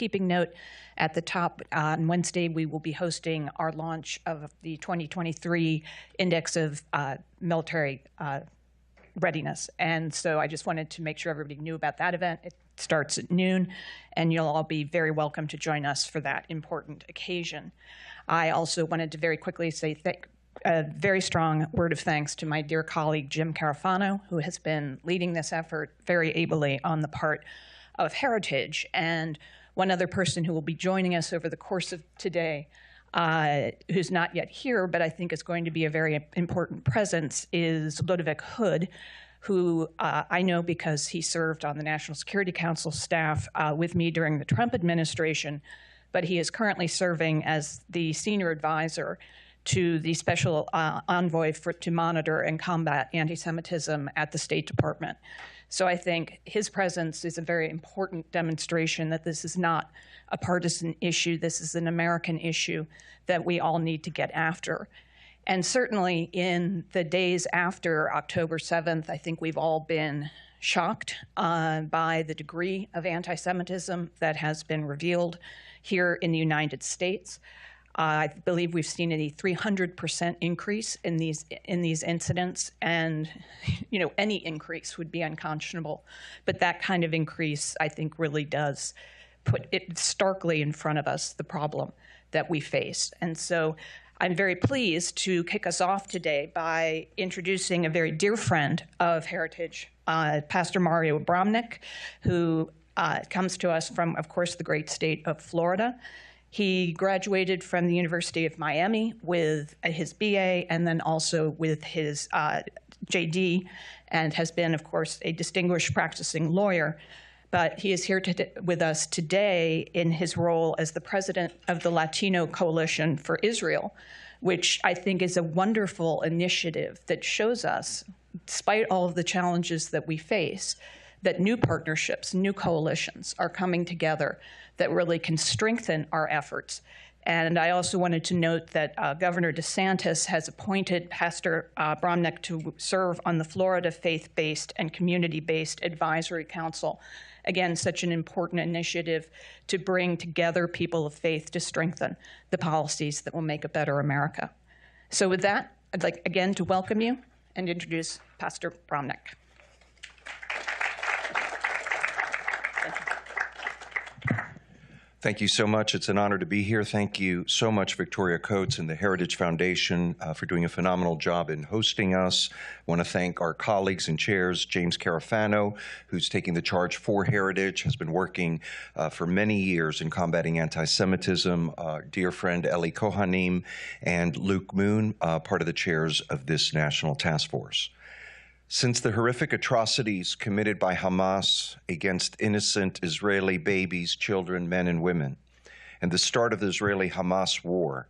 housekeeping note at the top. On Wednesday, we will be hosting our launch of the 2023 Index of Military Readiness. And so I just wanted to make sure everybody knew about that event. It starts at noon, and you'll all be very welcome to join us for that important occasion. I also wanted to very quickly say a very strong word of thanks to my dear colleague, Jim Carafano, who has been leading this effort very ably on the part of Heritage. And one other person who will be joining us over the course of today, who's not yet here, but I think is going to be a very important presence, is Ludovic Hood, who I know because he served on the National Security Council staff with me during the Trump administration, but he is currently serving as the senior advisor to the special envoy to monitor and combat anti-Semitism at the State Department. So I think his presence is a very important demonstration that this is not a partisan issue. This is an American issue that we all need to get after. And certainly in the days after October 7th, I think we've all been shocked by the degree of anti-Semitism that has been revealed here in the United States. I believe we've seen a 300% increase in these incidents, and any increase would be unconscionable. But that kind of increase, I think, really does put it starkly in front of us, the problem that we face. And so I'm very pleased to kick us off today by introducing a very dear friend of Heritage, Pastor Mario Bramnick, who comes to us from, of course, the great state of Florida. He graduated from the University of Miami with his BA and then also with his JD, and has been, of course, a distinguished practicing lawyer. But he is here with us today in his role as the president of the Latino Coalition for Israel, which I think is a wonderful initiative that shows us, despite all of the challenges that we face, that new partnerships, new coalitions are coming together that really can strengthen our efforts. And I also wanted to note that Governor DeSantis has appointed Pastor Bramnick to serve on the Florida Faith-Based and Community-Based Advisory Council. Again, such an important initiative to bring together people of faith to strengthen the policies that will make a better America. So with that, I'd like again to welcome you and introduce Pastor Bramnick. Thank you so much. It's an honor to be here. Thank you so much, Victoria Coates and the Heritage Foundation for doing a phenomenal job in hosting us. I want to thank our colleagues and chairs, James Carafano, who's taking the charge for Heritage, has been working for many years in combating anti-Semitism, our dear friend Eli Kohanim, and Luke Moon, part of the chairs of this national task force. Since the horrific atrocities committed by Hamas against innocent Israeli babies, children, men, and women, and the start of the Israeli-Hamas war,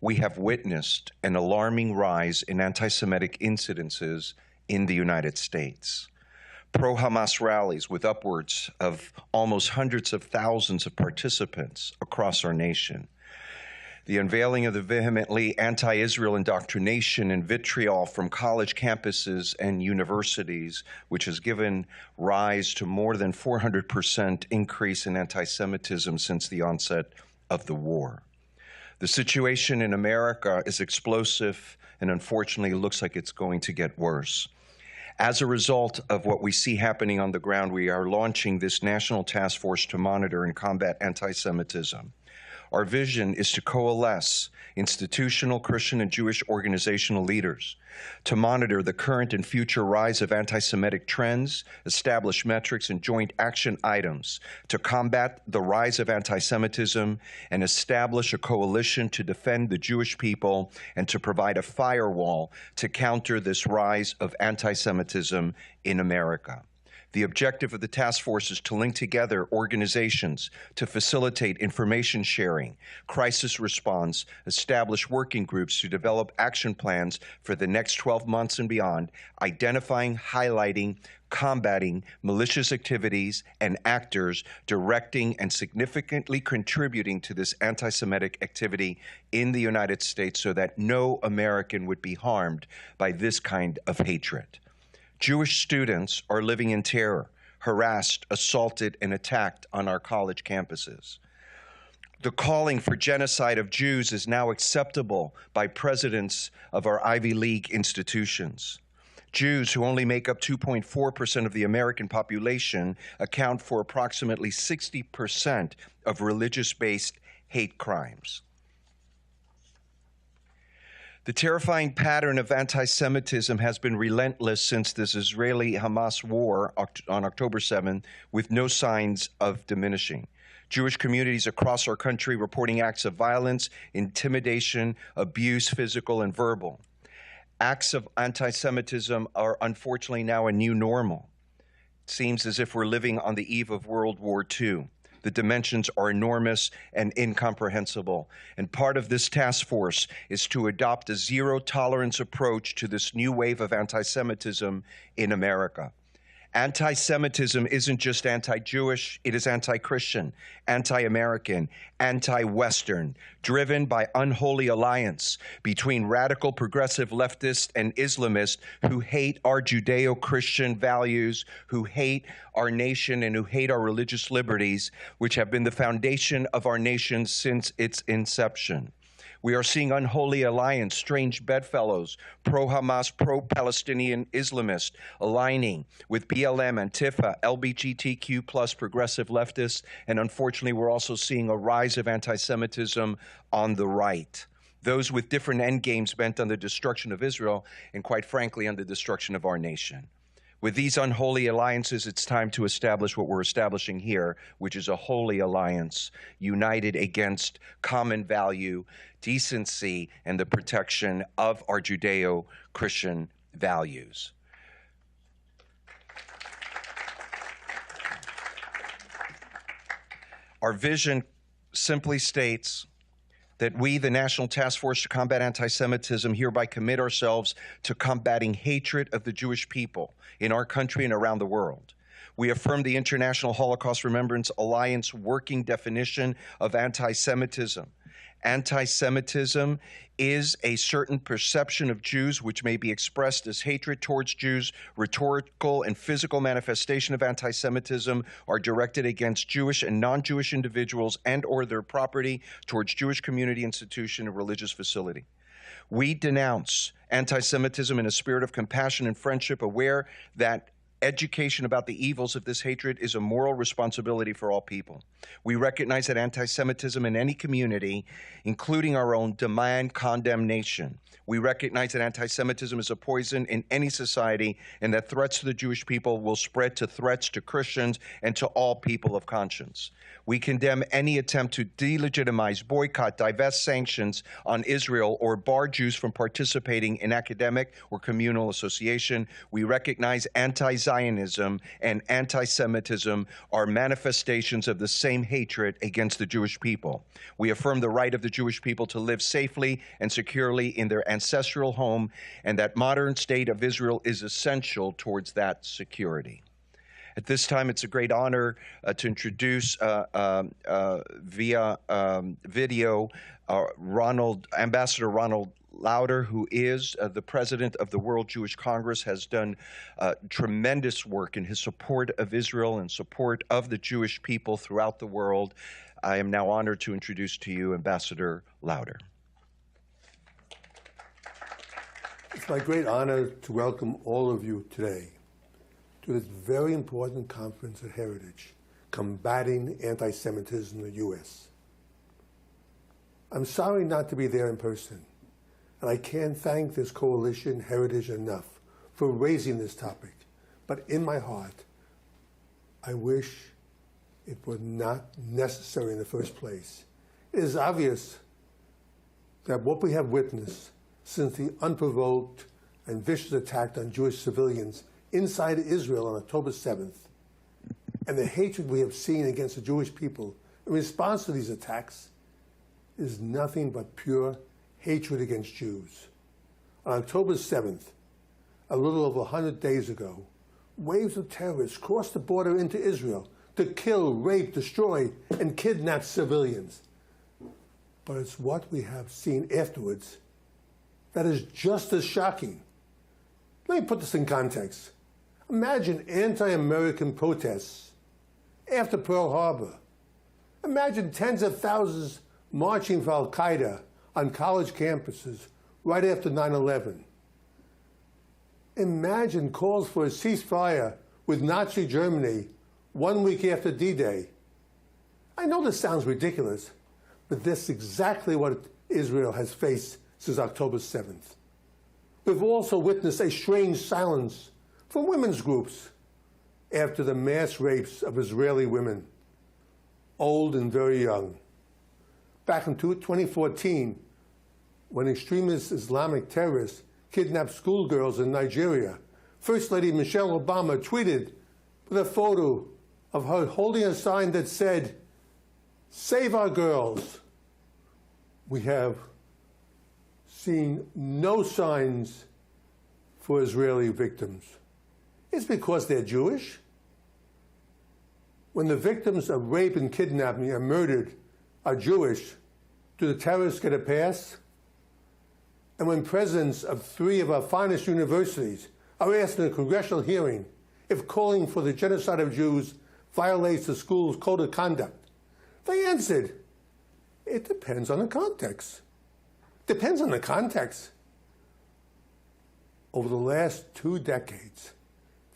we have witnessed an alarming rise in anti-Semitic incidences in the United States. Pro-Hamas rallies with upwards of almost hundreds of thousands of participants across our nation, the unveiling of the vehemently anti-Israel indoctrination and vitriol from college campuses and universities, which has given rise to more than 400% increase in anti-Semitism since the onset of the war. The situation in America is explosive and unfortunately looks like it's going to get worse. As a result of what we see happening on the ground, we are launching this national task force to monitor and combat anti-Semitism. Our vision is to coalesce institutional, Christian, and Jewish organizational leaders to monitor the current and future rise of anti-Semitic trends, establish metrics and joint action items to combat the rise of anti-Semitism, and establish a coalition to defend the Jewish people and to provide a firewall to counter this rise of anti-Semitism in America. The objective of the task force is to link together organizations to facilitate information sharing, crisis response, establish working groups to develop action plans for the next 12 months and beyond, identifying, highlighting, combating malicious activities and actors directing and significantly contributing to this anti-Semitic activity in the United States so that no American would be harmed by this kind of hatred. Jewish students are living in terror, harassed, assaulted, and attacked on our college campuses. The calling for genocide of Jews is now acceptable by presidents of our Ivy League institutions. Jews, who only make up 2.4% of the American population, account for approximately 60% of religious-based hate crimes. The terrifying pattern of anti-Semitism has been relentless since this Israeli-Hamas war on October 7, with no signs of diminishing. Jewish communities across our country reporting acts of violence, intimidation, abuse, physical and verbal. Acts of anti-Semitism are unfortunately now a new normal. It seems as if we're living on the eve of World War II. The dimensions are enormous and incomprehensible. And part of this task force is to adopt a zero-tolerance approach to this new wave of anti-Semitism in America. Anti-Semitism isn't just anti-Jewish, it is anti-Christian, anti-American, anti-Western, driven by unholy alliance between radical progressive leftists and Islamists who hate our Judeo-Christian values, who hate our nation and who hate our religious liberties, which have been the foundation of our nation since its inception. We are seeing unholy alliance, strange bedfellows, pro-Hamas, pro-Palestinian Islamists aligning with BLM, Antifa, LGBTQ plus progressive leftists, and unfortunately we're also seeing a rise of anti-Semitism on the right. Those with different endgames bent on the destruction of Israel and quite frankly on the destruction of our nation. With these unholy alliances, it's time to establish what we're establishing here, which is a holy alliance, united against common value, decency, and the protection of our Judeo-Christian values. Our vision simply states that we, the National Task Force to Combat Antisemitism, hereby commit ourselves to combating hatred of the Jewish people in our country and around the world. We affirm the International Holocaust Remembrance Alliance working definition of anti-Semitism. Anti-Semitism is a certain perception of Jews which may be expressed as hatred towards Jews. Rhetorical and physical manifestation of anti-Semitism are directed against Jewish and non-Jewish individuals and or their property, towards Jewish community, institution, and religious facility. We denounce anti-Semitism in a spirit of compassion and friendship, aware that education about the evils of this hatred is a moral responsibility for all people. We recognize that anti-Semitism in any community, including our own, demand condemnation. We recognize that anti-Semitism is a poison in any society and that threats to the Jewish people will spread to threats to Christians and to all people of conscience. We condemn any attempt to delegitimize, boycott, divest sanctions on Israel or bar Jews from participating in academic or communal association. We recognize anti-Zionism and anti-Semitism are manifestations of the same hatred against the Jewish people. We affirm the right of the Jewish people to live safely and securely in their ancestral home, and that modern state of Israel is essential towards that security. At this time, it's a great honor to introduce via video Ambassador Ronald Lauder, who is the president of the World Jewish Congress, has done tremendous work in his support of Israel and support of the Jewish people throughout the world. I am now honored to introduce to you Ambassador Lauder. It's my great honor to welcome all of you today to this very important conference at Heritage, Combating Anti-Semitism in the U.S. I'm sorry not to be there in person, and I can't thank this coalition, Heritage, enough for raising this topic. But in my heart, I wish it were not necessary in the first place. It is obvious that what we have witnessed since the unprovoked and vicious attack on Jewish civilians inside Israel on October 7th, and the hatred we have seen against the Jewish people in response to these attacks is nothing but pure hatred against Jews. On October 7th, a little over 100 days ago, waves of terrorists crossed the border into Israel to kill, rape, destroy, and kidnap civilians. But it's what we have seen afterwards that is just as shocking. Let me put this in context. Imagine anti-American protests after Pearl Harbor, Imagine tens of thousands marching for Al-Qaeda on college campuses right after 9/11. Imagine calls for a ceasefire with Nazi Germany 1 week after D-Day. I know this sounds ridiculous, but this is exactly what Israel has faced since October 7th. We've also witnessed a strange silence from women's groups after the mass rapes of Israeli women, old and very young. Back in 2014, when extremist Islamic terrorists kidnapped schoolgirls in Nigeria, First Lady Michelle Obama tweeted with a photo of her holding a sign that said, "Save our girls." We have seen no signs for Israeli victims. It's because they're Jewish. When the victims of rape and kidnapping and murdered are Jewish, do the terrorists get a pass? And when presidents of 3 of our finest universities are asked in a congressional hearing if calling for the genocide of Jews violates the school's code of conduct, they answered, it depends on the context. Depends on the context. Over the last 2 decades,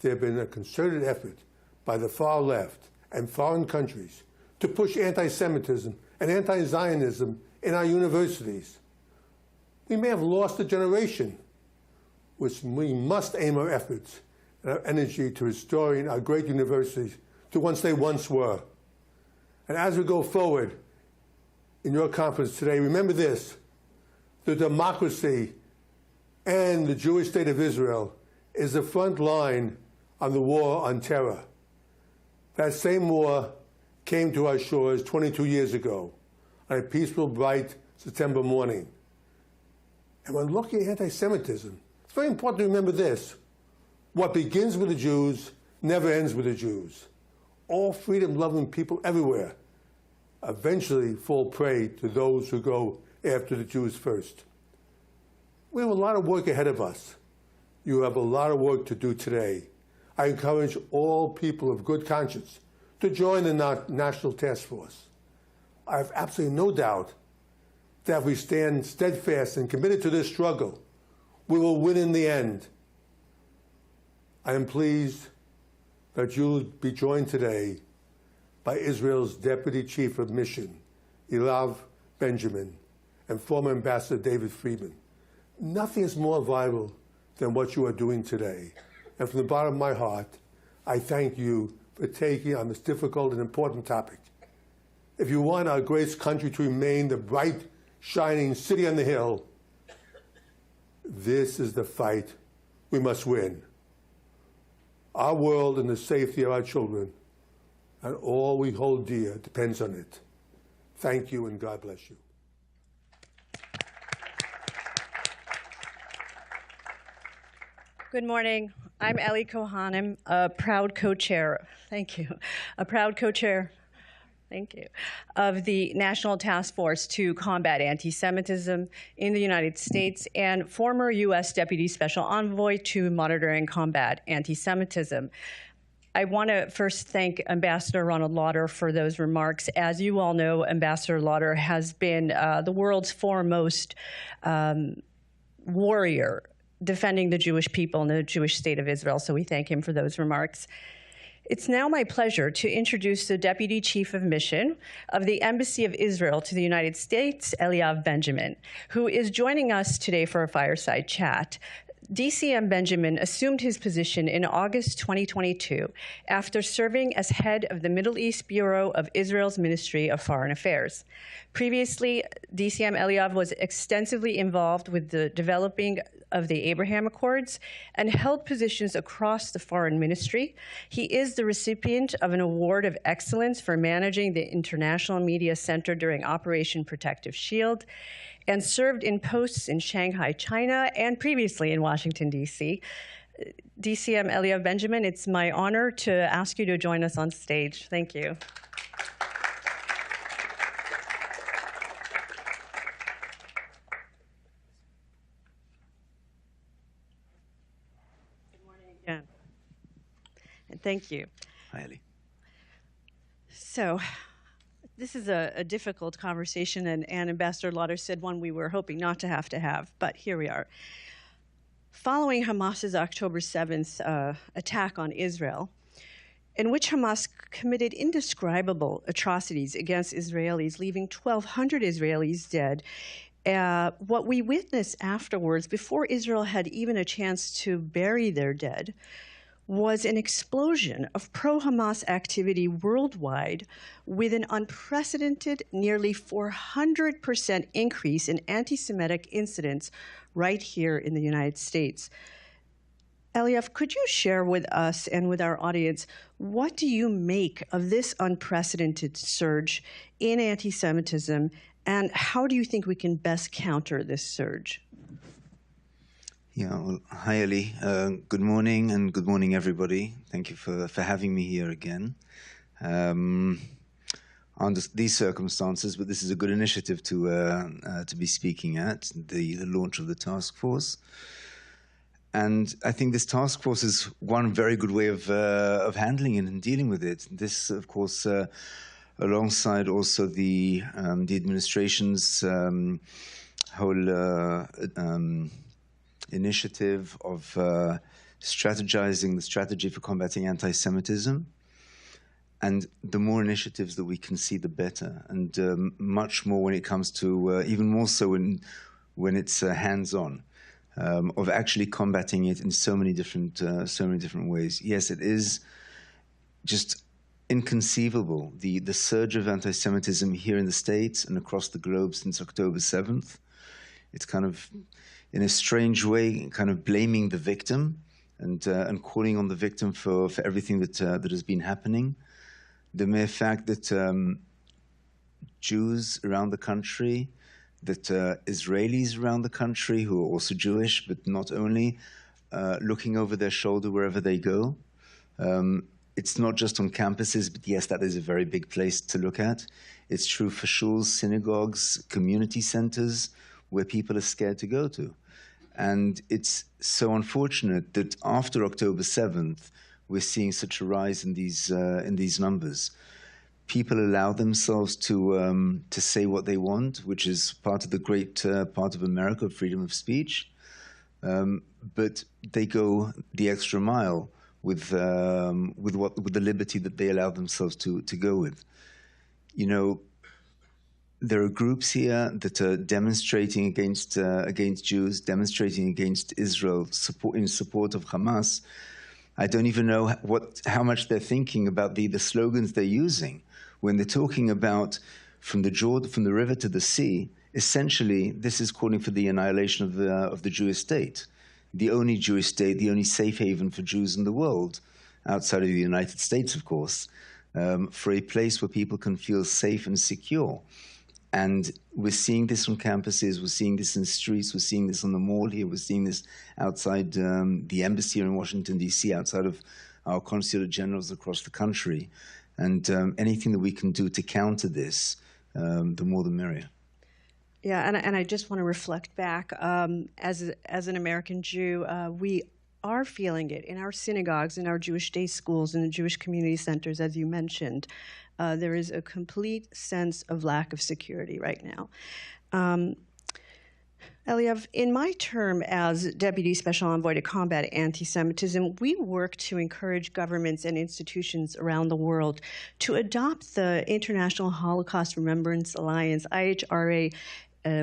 there has been a concerted effort by the far left and foreign countries to push anti-Semitism and anti-Zionism in our universities. We may have lost a generation, which we must aim our efforts and our energy to restoring our great universities to what they once were. And as we go forward in your conference today, remember this: the democracy and the Jewish state of Israel is the front line on the war on terror. That same war came to our shores 22 years ago on a peaceful, bright September morning. And when looking at anti-Semitism, it's very important to remember this: what begins with the Jews never ends with the Jews. All freedom-loving people everywhere eventually fall prey to those who go after the Jews first. We have a lot of work ahead of us. You have a lot of work to do today. I encourage all people of good conscience to join the National Task Force. I have absolutely no doubt that if we stand steadfast and committed to this struggle, we will win in the end. I am pleased that you will be joined today by Israel's Deputy Chief of Mission, Eliav Benjamin, and former Ambassador David Friedman. Nothing is more vital than what you are doing today. And from the bottom of my heart, I thank you for taking on this difficult and important topic. If you want our great country to remain the bright, shining city on the hill, this is the fight we must win. Our world and the safety of our children and all we hold dear depends on it. Thank you, and God bless you. Good morning. I'm Eli Kohanim, a proud co-chair. Thank you. A proud co-chair. Thank you. Of the National Task Force to Combat Antisemitism in the United States and former U.S. Deputy Special Envoy to Monitor and Combat Antisemitism. I want to first thank Ambassador Ronald Lauder for those remarks. As you all know, Ambassador Lauder has been the world's foremost warrior defending the Jewish people and the Jewish state of Israel, so we thank him for those remarks. It's now my pleasure to introduce the Deputy Chief of Mission of the Embassy of Israel to the United States, Eliav Benjamin, who is joining us today for a fireside chat. DCM Benjamin assumed his position in August 2022 after serving as head of the Middle East Bureau of Israel's Ministry of Foreign Affairs. Previously, DCM Eliav was extensively involved with the developing of the Abraham Accords and held positions across the foreign ministry. He is the recipient of an award of excellence for managing the International Media Center during Operation Protective Shield, and served in posts in Shanghai, China, and previously in Washington, D.C. DCM Eliav Benjamin, it's my honor to ask you to join us on stage. Thank you. Good morning again. And thank you. Hi, Eli. So, This is a difficult conversation, and Ambassador Lauder said one we were hoping not to have, but here we are. Following Hamas's October 7th attack on Israel, in which Hamas committed indescribable atrocities against Israelis, leaving 1,200 Israelis dead, what we witnessed afterwards, before Israel had even a chance to bury their dead, was an explosion of pro-Hamas activity worldwide, with an unprecedented nearly 400% increase in anti-Semitic incidents right here in the United States. Eliav, could you share with us and with our audience, what do you make of this unprecedented surge in anti-Semitism, and how do you think we can best counter this surge? Yeah, well, hi, Eli. Good morning, and good morning, everybody. Thank you for having me here again. Under these circumstances, but this is a good initiative to be speaking at, the launch of the task force. And I think this task force is one very good way of handling it and dealing with it. This, of course, alongside also the administration's whole initiative of strategizing the strategy for combating anti-Semitism. And the more initiatives that we can see, the better. And much more when it comes to, even more so when it's hands-on, of actually combating it in so many different ways. Yes, it is just inconceivable, the surge of anti-Semitism here in the States and across the globe since October 7th. It's kind of, in a strange way, kind of blaming the victim and calling on the victim for everything that has been happening. The mere fact that Jews around the country, that Israelis around the country who are also Jewish, but not only, looking over their shoulder wherever they go. It's not just on campuses, but yes, that is a very big place to look at. It's true for shuls, synagogues, community centers, where people are scared to go to. And it's so unfortunate that after October 7th, we're seeing such a rise in these numbers. People allow themselves to say what they want, which is part of the great part of America, freedom of speech. But they go the extra mile with the liberty that they allow themselves to go with. You know, there are groups here that are demonstrating against Jews, demonstrating against Israel, in support of Hamas. I don't even know how much they're thinking about the slogans they're using when they're talking about from the river to the sea. Essentially, this is calling for the annihilation of the Jewish state, the only Jewish state, the only safe haven for Jews in the world, outside of the United States, of course, for a place where people can feel safe and secure. And we're seeing this on campuses, we're seeing this in the streets, we're seeing this on the mall here, we're seeing this outside the embassy here in Washington, D.C., outside of our consulate generals across the country. And anything that we can do to counter this, the more the merrier. Yeah, and I just want to reflect back. As an American Jew, we are feeling it in our synagogues, in our Jewish day schools, in the Jewish community centers, as you mentioned. There is a complete sense of lack of security right now. Eliav, in my term as Deputy Special Envoy to Combat Antisemitism, we work to encourage governments and institutions around the world to adopt the International Holocaust Remembrance Alliance, IHRA,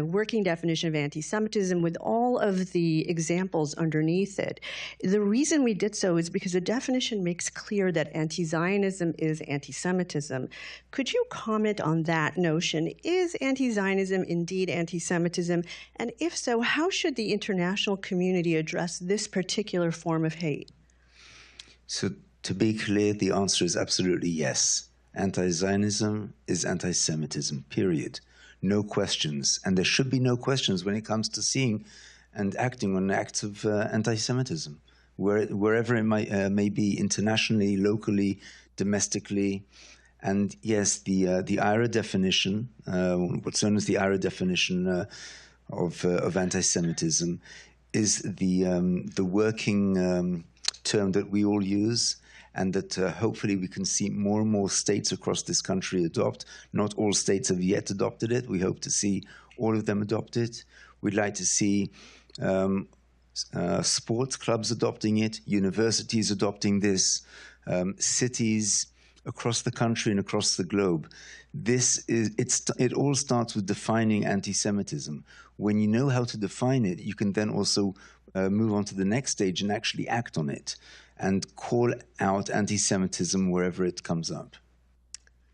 working definition of anti-Semitism with all of the examples underneath it. The reason we did so is because the definition makes clear that anti-Zionism is anti-Semitism. Could you comment on that notion? Is anti-Zionism indeed anti-Semitism? And if so, how should the international community address this particular form of hate? So to be clear, the answer is absolutely yes. Anti-Zionism is anti-Semitism, period. No questions, and there should be no questions when it comes to seeing and acting on acts of anti-Semitism, wherever it may be, internationally, locally, domestically. And yes, the IRA definition, what's known as the IRA definition of anti-Semitism, is the working term that we all use, and that hopefully we can see more and more states across this country adopt. Not all states have yet adopted it. We hope to see all of them adopt it. We'd like to see sports clubs adopting it, universities adopting this, cities across the country and across the globe. It all starts with defining anti-Semitism. When you know how to define it, you can then also move on to the next stage and actually act on it and call out anti-Semitism wherever it comes up.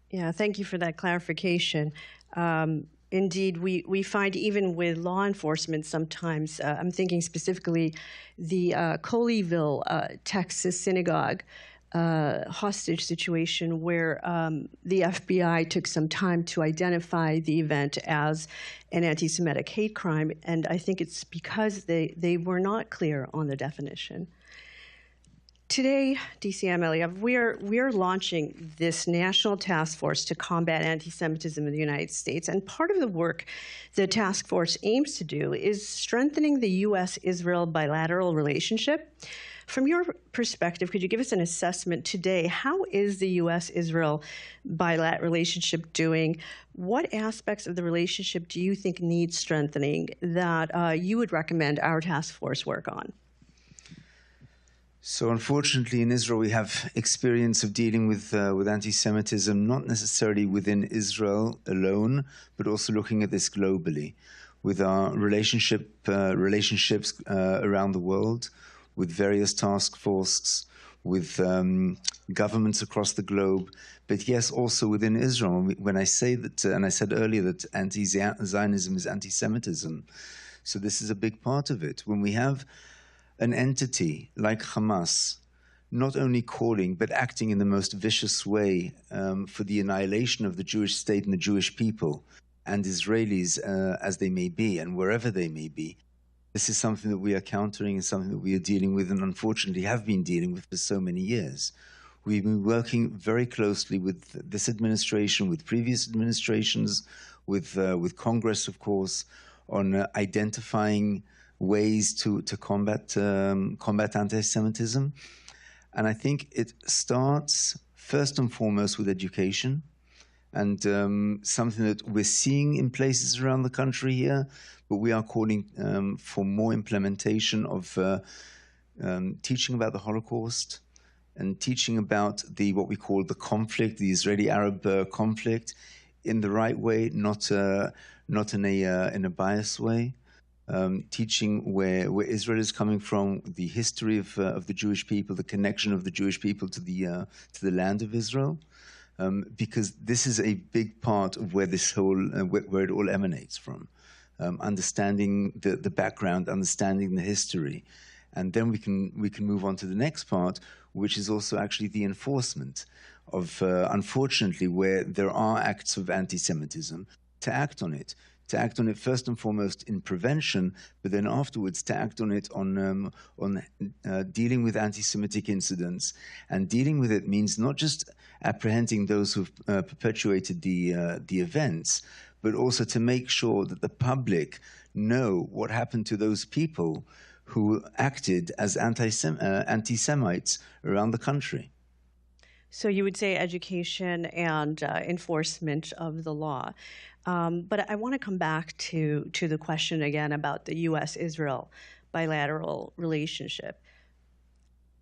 Yeah, thank you for that clarification. Indeed, we find even with law enforcement sometimes, I'm thinking specifically the Colleyville, Texas synagogue hostage situation where the FBI took some time to identify the event as an anti-Semitic hate crime, and I think it's because they were not clear on the definition. Today, DCM Eliav, we are launching this national task force to combat anti-Semitism in the United States, and part of the work the task force aims to do is strengthening the U.S.-Israel bilateral relationship. From your perspective, could you give us an assessment today? How is the U.S.-Israel bilateral relationship doing? What aspects of the relationship do you think need strengthening that you would recommend our task force work on? So unfortunately, in Israel, we have experience of dealing with anti-Semitism, not necessarily within Israel alone, but also looking at this globally, with our relationships around the world, with various task forces, with governments across the globe, but yes, also within Israel. When I say that, and I said earlier that anti-Zionism is anti-Semitism, so this is a big part of it. When we have an entity like Hamas not only calling but acting in the most vicious way for the annihilation of the Jewish state and the Jewish people and Israelis as they may be and wherever they may be, this is something that we are countering and something that we are dealing with and unfortunately have been dealing with for so many years. We've been working very closely with this administration, with previous administrations, with Congress, of course, on identifying ways to combat anti-Semitism. And I think it starts first and foremost with education, and something that we're seeing in places around the country here, but we are calling for more implementation of teaching about the Holocaust and teaching about what we call the conflict, the Israeli-Arab conflict, in the right way, not in a biased way. Teaching where Israel is coming from, the history of the Jewish people, the connection of the Jewish people to the land of Israel, because this is a big part of where this whole where it all emanates from. Understanding the background, understanding the history, and then we can move on to the next part, which is also actually the enforcement of, unfortunately, where there are acts of anti-Semitism, to act on it. To act on it first and foremost in prevention, but then afterwards to act on it on dealing with anti-Semitic incidents. And dealing with it means not just apprehending those who've perpetuated the events, but also to make sure that the public know what happened to those people who acted as anti-Semites around the country. So you would say education and enforcement of the law. But I want to come back to the question again about the U.S.-Israel bilateral relationship.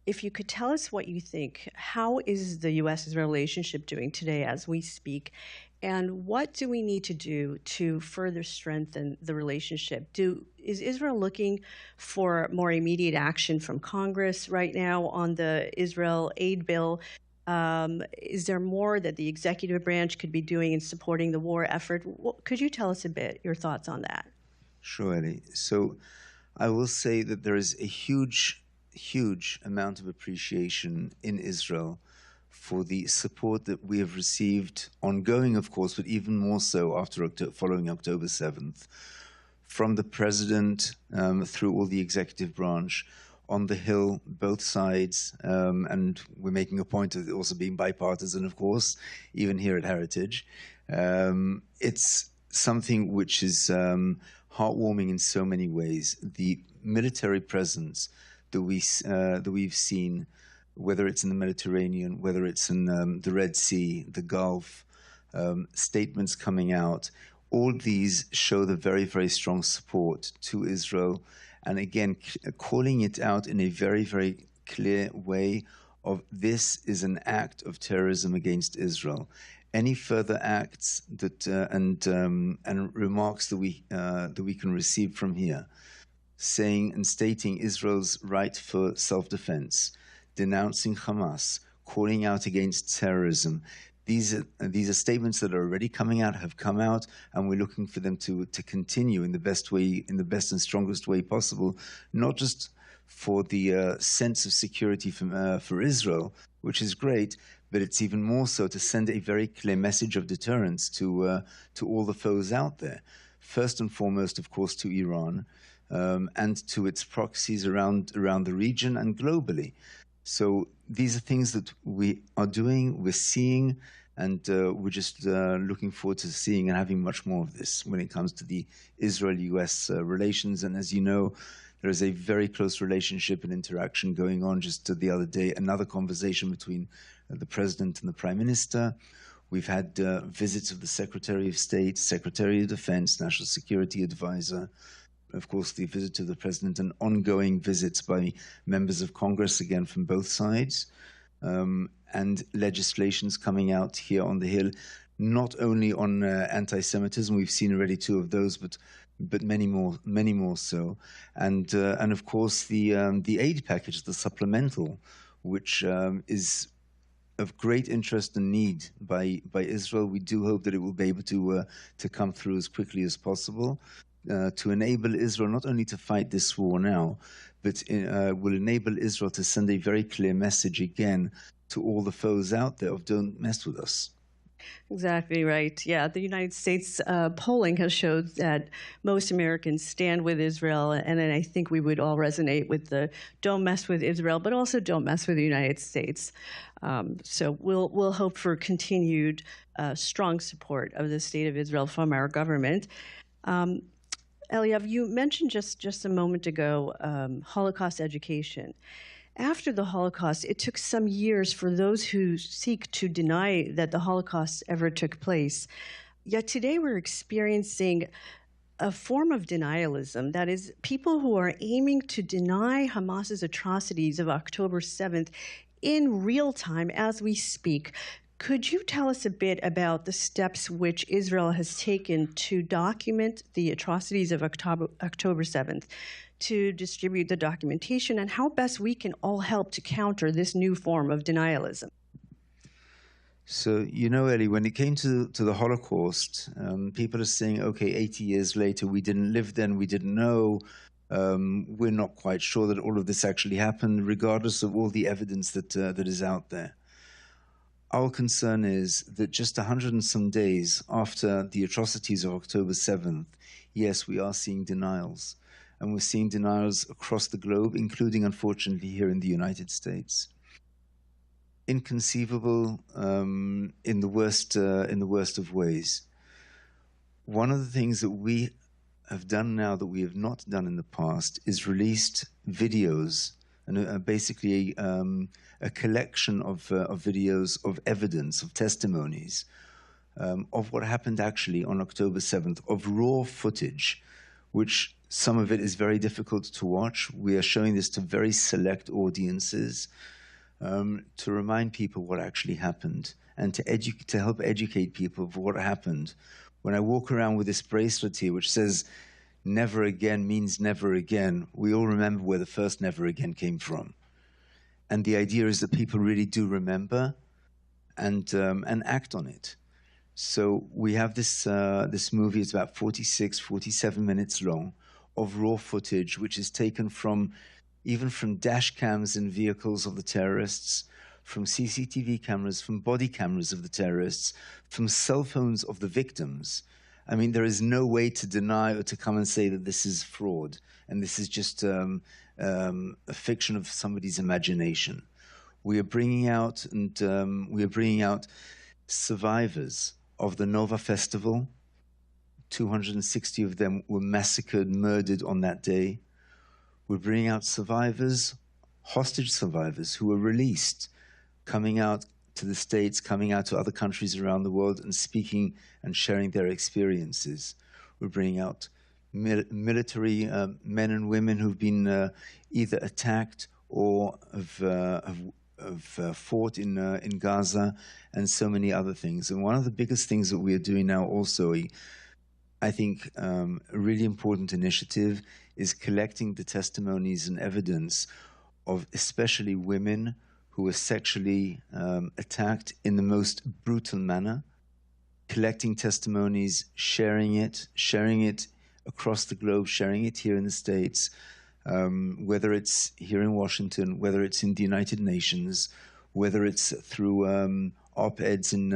If you could tell us what you think, how is the U.S.-Israel relationship doing today as we speak, and what do we need to do to further strengthen the relationship? Is Israel looking for more immediate action from Congress right now on the Israel aid bill? Is there more that the executive branch could be doing in supporting the war effort? Could you tell us a bit your thoughts on that? Sure, Ellie. So I will say that there is a huge amount of appreciation in Israel for the support that we have received, ongoing, of course, but even more so following October 7th, from the president through all the executive branch, on the Hill, both sides, and we're making a point of it also being bipartisan, of course, even here at Heritage. It's something which is heartwarming in so many ways. The military presence that we've seen whether it's in the Mediterranean, whether it's in the Red Sea, the Gulf, statements coming out. All these show the very, very strong support to Israel. And again, calling it out in a very, very clear way of this is an act of terrorism against Israel. Any further acts that and remarks that we can receive from here, saying and stating Israel's right for self-defense, denouncing Hamas, calling out against terrorism. These are statements that are already coming out, have come out, and we're looking for them to continue in the best way, in the best and strongest way possible, not just for the sense of security for Israel, which is great, but it's even more so to send a very clear message of deterrence to all the foes out there. First and foremost, of course, to Iran, and to its proxies around the region and globally. So these are things that we are doing, we're seeing, and we're just looking forward to seeing and having much more of this when it comes to the Israel-US relations. And as you know, there is a very close relationship and interaction going on. Just the other day, another conversation between the President and the Prime Minister. We've had visits of the Secretary of State, Secretary of Defense, National Security Advisor, of course, the visit to the President, and ongoing visits by members of Congress, again, from both sides, and legislations coming out here on the Hill, not only on anti-Semitism, we've seen already 2 of those, but many more so. And of course, the aid package, the supplemental, which is of great interest and need by Israel. We do hope that it will be able to come through as quickly as possible, to enable Israel not only to fight this war now, but will enable Israel to send a very clear message again to all the foes out there of don't mess with us. Exactly right. Yeah, the United States polling has showed that most Americans stand with Israel, and then I think we would all resonate with the don't mess with Israel, but also don't mess with the United States. So we'll hope for continued strong support of the State of Israel from our government. Eliav, you mentioned just a moment ago Holocaust education. After the Holocaust, it took some years for those who seek to deny that the Holocaust ever took place. Yet today we're experiencing a form of denialism, that is, people who are aiming to deny Hamas's atrocities of October 7th in real time as we speak. Could you tell us a bit about the steps which Israel has taken to document the atrocities of October 7th, to distribute the documentation, and how best we can all help to counter this new form of denialism? So, you know, Ellie, when it came to the Holocaust, people are saying, okay, 80 years later, we didn't live then, we didn't know, we're not quite sure that all of this actually happened, regardless of all the evidence that is out there. Our concern is that just 100 and some days after the atrocities of October 7th, yes, we are seeing denials. And we're seeing denials across the globe, including, unfortunately, here in the United States. Inconceivable in the worst of ways. One of the things that we have done now that we have not done in the past is released videos, and basically a collection of videos of evidence, of testimonies, of what happened actually on October 7th, of raw footage, which some of it is very difficult to watch. We are showing this to very select audiences to remind people what actually happened and to help educate people of what happened. When I walk around with this bracelet here, which says never again means never again, we all remember where the first never again came from. And the idea is that people really do remember and act on it. So we have this movie, it's about 46, 47 minutes long, of raw footage, which is taken even from dash cams in vehicles of the terrorists, from CCTV cameras, from body cameras of the terrorists, from cell phones of the victims. I mean, there is no way to deny or to come and say that this is fraud, and this is just a fiction of somebody's imagination. We are bringing out survivors of the Nova Festival. 260 of them were massacred, murdered on that day. We're bringing out survivors, hostage survivors who were released, coming out to the States, coming out to other countries around the world and speaking and sharing their experiences. We're bringing out military men and women who've been either attacked or have fought in Gaza, and so many other things. And one of the biggest things that we are doing now also, I think a really important initiative, is collecting the testimonies and evidence of especially women who were sexually attacked in the most brutal manner, collecting testimonies, sharing it across the globe, sharing it here in the States, whether it's here in Washington, whether it's in the United Nations, whether it's through op-eds and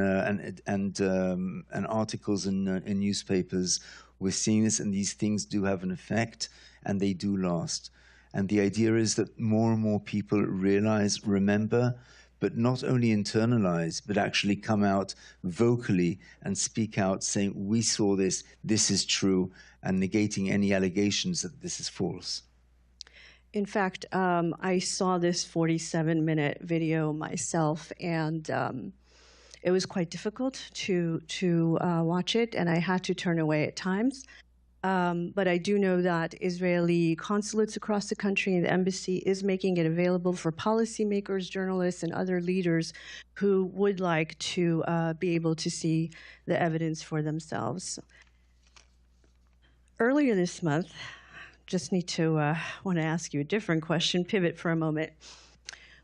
articles in newspapers. We're seeing this, and these things do have an effect, and they do last. And the idea is that more and more people realize, remember, but not only internalize, but actually come out vocally and speak out saying, we saw this, this is true, and negating any allegations that this is false. In fact, I saw this 47-minute video myself, and it was quite difficult to watch it, and I had to turn away at times. But I do know that Israeli consulates across the country and the embassy is making it available for policymakers, journalists, and other leaders who would like to be able to see the evidence for themselves. Earlier this month, just need to want to ask you a different question, pivot for a moment.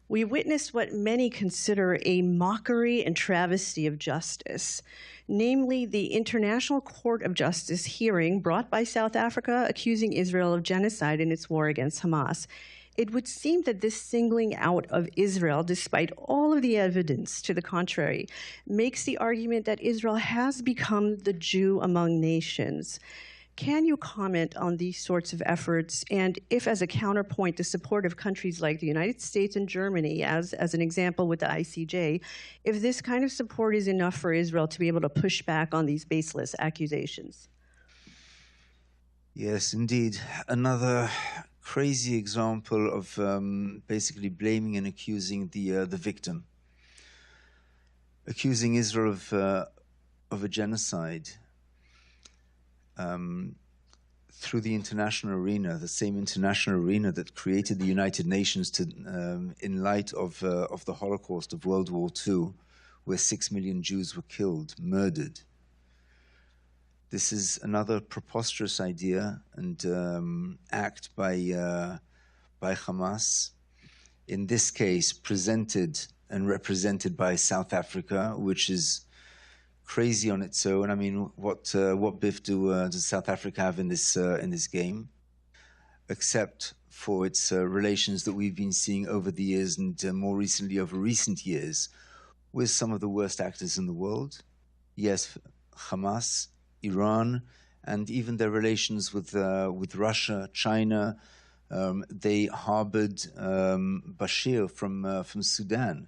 We witnessed what many consider a mockery and travesty of justice, namely the International Court of Justice hearing brought by South Africa accusing Israel of genocide in its war against Hamas. It would seem that this singling out of Israel, despite all of the evidence to the contrary, makes the argument that Israel has become the Jew among nations. Can you comment on these sorts of efforts, and if, as a counterpoint, the support of countries like the United States and Germany, as an example with the ICJ, if this kind of support is enough for Israel to be able to push back on these baseless accusations? Yes, indeed. Another crazy example of basically blaming and accusing the victim, accusing Israel of a genocide. Through the international arena, the same international arena that created the United Nations in light of the Holocaust of World War II, where 6 million Jews were killed, murdered. This is another preposterous idea and act by Hamas, in this case presented and represented by South Africa, which is crazy on its own. I mean, what beef does South Africa have in this game, except for its relations that we've been seeing over the years and more recently over recent years with some of the worst actors in the world? Yes, Hamas, Iran, and even their relations with Russia, China. They harbored Bashir from Sudan,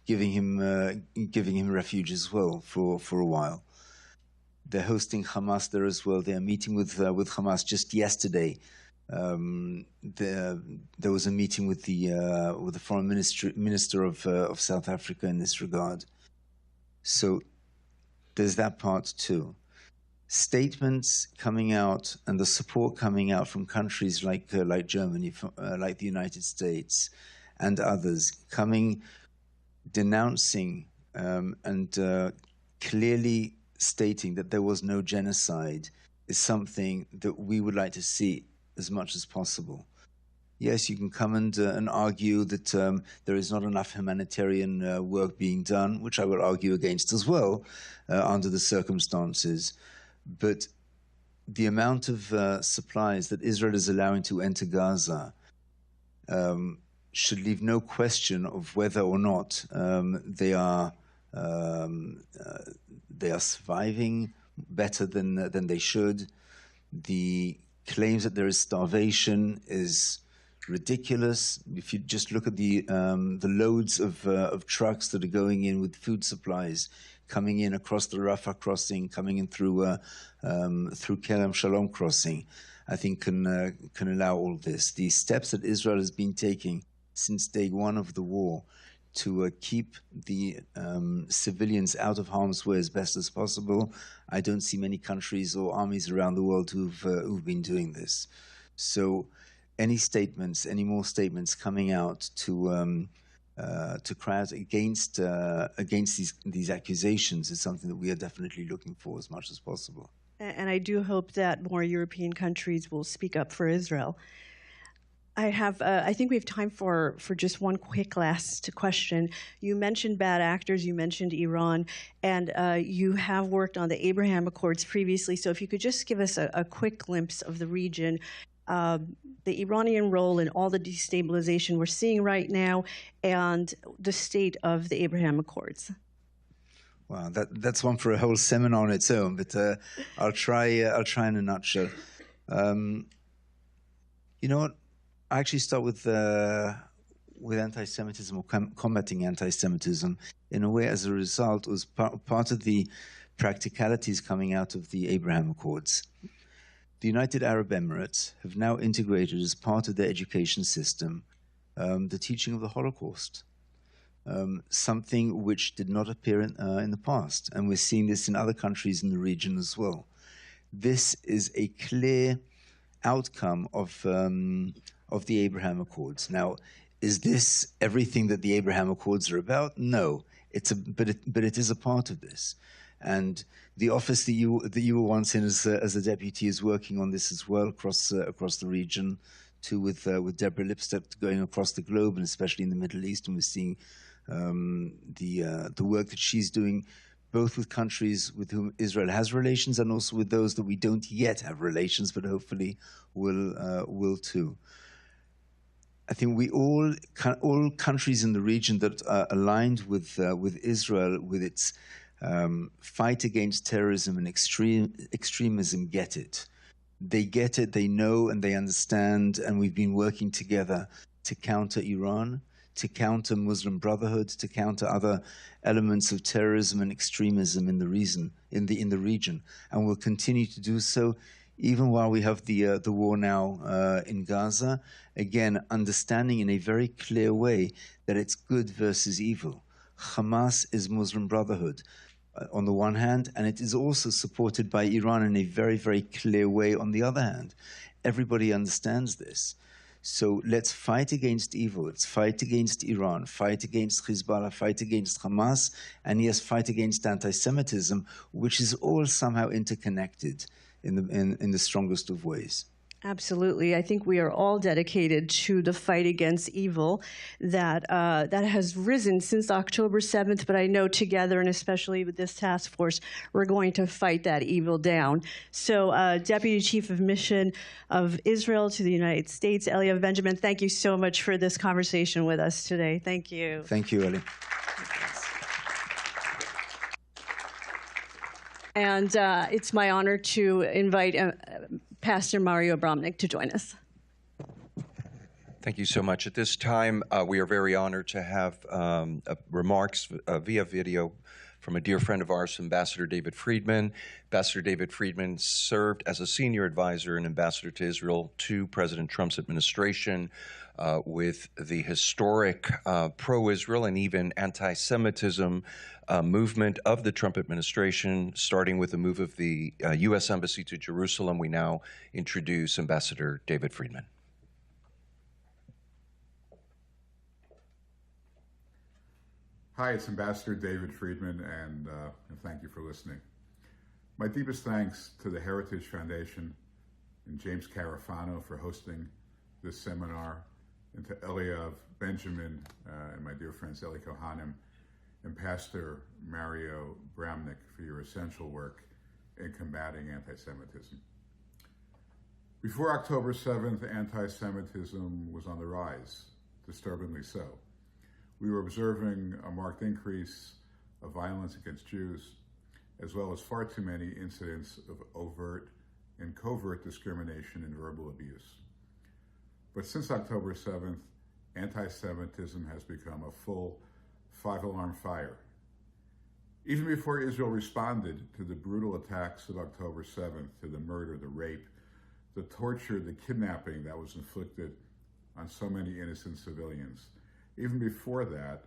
giving him refuge as well for a while. They're hosting Hamas there as well. They're meeting with Hamas. Just yesterday, there was a meeting with the foreign minister of South Africa in this regard. So there's that part too. Statements coming out and the support coming out from countries like Germany, like the United States, and others denouncing and clearly stating that there was no genocide is something that we would like to see as much as possible. Yes, you can come and argue that there is not enough humanitarian work being done, which I will argue against as well under the circumstances. But the amount of supplies that Israel is allowing to enter Gaza should leave no question of whether or not they are surviving better than they should. The claims that there is starvation is ridiculous. If you just look at the loads of trucks that are going in with food supplies, coming in across the Rafah crossing, coming in through Kerem Shalom crossing, I think can allow all this. The steps that Israel has been taking since day one of the war to keep the civilians out of harm's way as best as possible. I don't see many countries or armies around the world who've been doing this. So any more statements coming out to cry out against these accusations is something that we are definitely looking for as much as possible. And I do hope that more European countries will speak up for Israel. I think we have time for just one quick last question. You mentioned bad actors, you mentioned Iran, and you have worked on the Abraham Accords previously. So if you could just give us a quick glimpse of the region, the Iranian role in all the destabilization we're seeing right now, and the state of the Abraham Accords. Wow, that's one for a whole seminar on its own, but I'll try in a nutshell. You know what? I actually start with anti-Semitism or combating anti-Semitism. In a way, as a result, was part of the practicalities coming out of the Abraham Accords. The United Arab Emirates have now integrated as part of their education system the teaching of the Holocaust, something which did not appear in the past. And we're seeing this in other countries in the region as well. This is a clear outcome of the Abraham Accords. Now, is this everything that the Abraham Accords are about? No, but it is a part of this. And the office that you were once in as a deputy is working on this as well across the region, too, with Deborah Lipstadt going across the globe and especially in the Middle East, and we're seeing the work that she's doing, both with countries with whom Israel has relations and also with those that we don't yet have relations, but hopefully will too. I think all countries in the region that are aligned with Israel, with its fight against terrorism and extremism, get it. They get it, they know, and they understand, and we've been working together to counter Iran, to counter Muslim Brotherhood, to counter other elements of terrorism and extremism in the region, and we'll continue to do so even while we have the war now in Gaza. Again, understanding in a very clear way that it's good versus evil. Hamas is Muslim Brotherhood on the one hand, and it is also supported by Iran in a very, very clear way on the other hand. Everybody understands this. So let's fight against evil. Let's fight against Iran, fight against Hezbollah, fight against Hamas, and yes, fight against anti-Semitism, which is all somehow interconnected in the strongest of ways. Absolutely. I think we are all dedicated to the fight against evil that has risen since October 7th, but I know together, and especially with this task force, we're going to fight that evil down. So Deputy Chief of Mission of Israel to the United States, Eliav Benjamin, thank you so much for this conversation with us today. Thank you. Thank you, Eli. And it's my honor to invite Pastor Mario Bramnick to join us. Thank you so much. At this time, we are very honored to have remarks via video from a dear friend of ours, Ambassador David Friedman. Ambassador David Friedman served as a senior advisor and ambassador to Israel to President Trump's administration with the historic pro-Israel and even anti-Semitism movement of the Trump administration, starting with the move of the U.S. Embassy to Jerusalem. We now introduce Ambassador David Friedman. Hi, it's Ambassador David Friedman, and thank you for listening. My deepest thanks to the Heritage Foundation and James Carafano for hosting this seminar, and to Eliav Benjamin and my dear friends Eli Kohanim and Pastor Mario Bramnick for your essential work in combating anti-Semitism. Before October 7th, anti-Semitism was on the rise, disturbingly so. We were observing a marked increase of violence against Jews, as well as far too many incidents of overt and covert discrimination and verbal abuse. But since October 7th, anti-Semitism has become a full five-alarm fire. Even before Israel responded to the brutal attacks of October 7th, to the murder, the rape, the torture, the kidnapping that was inflicted on so many innocent civilians. Even before that,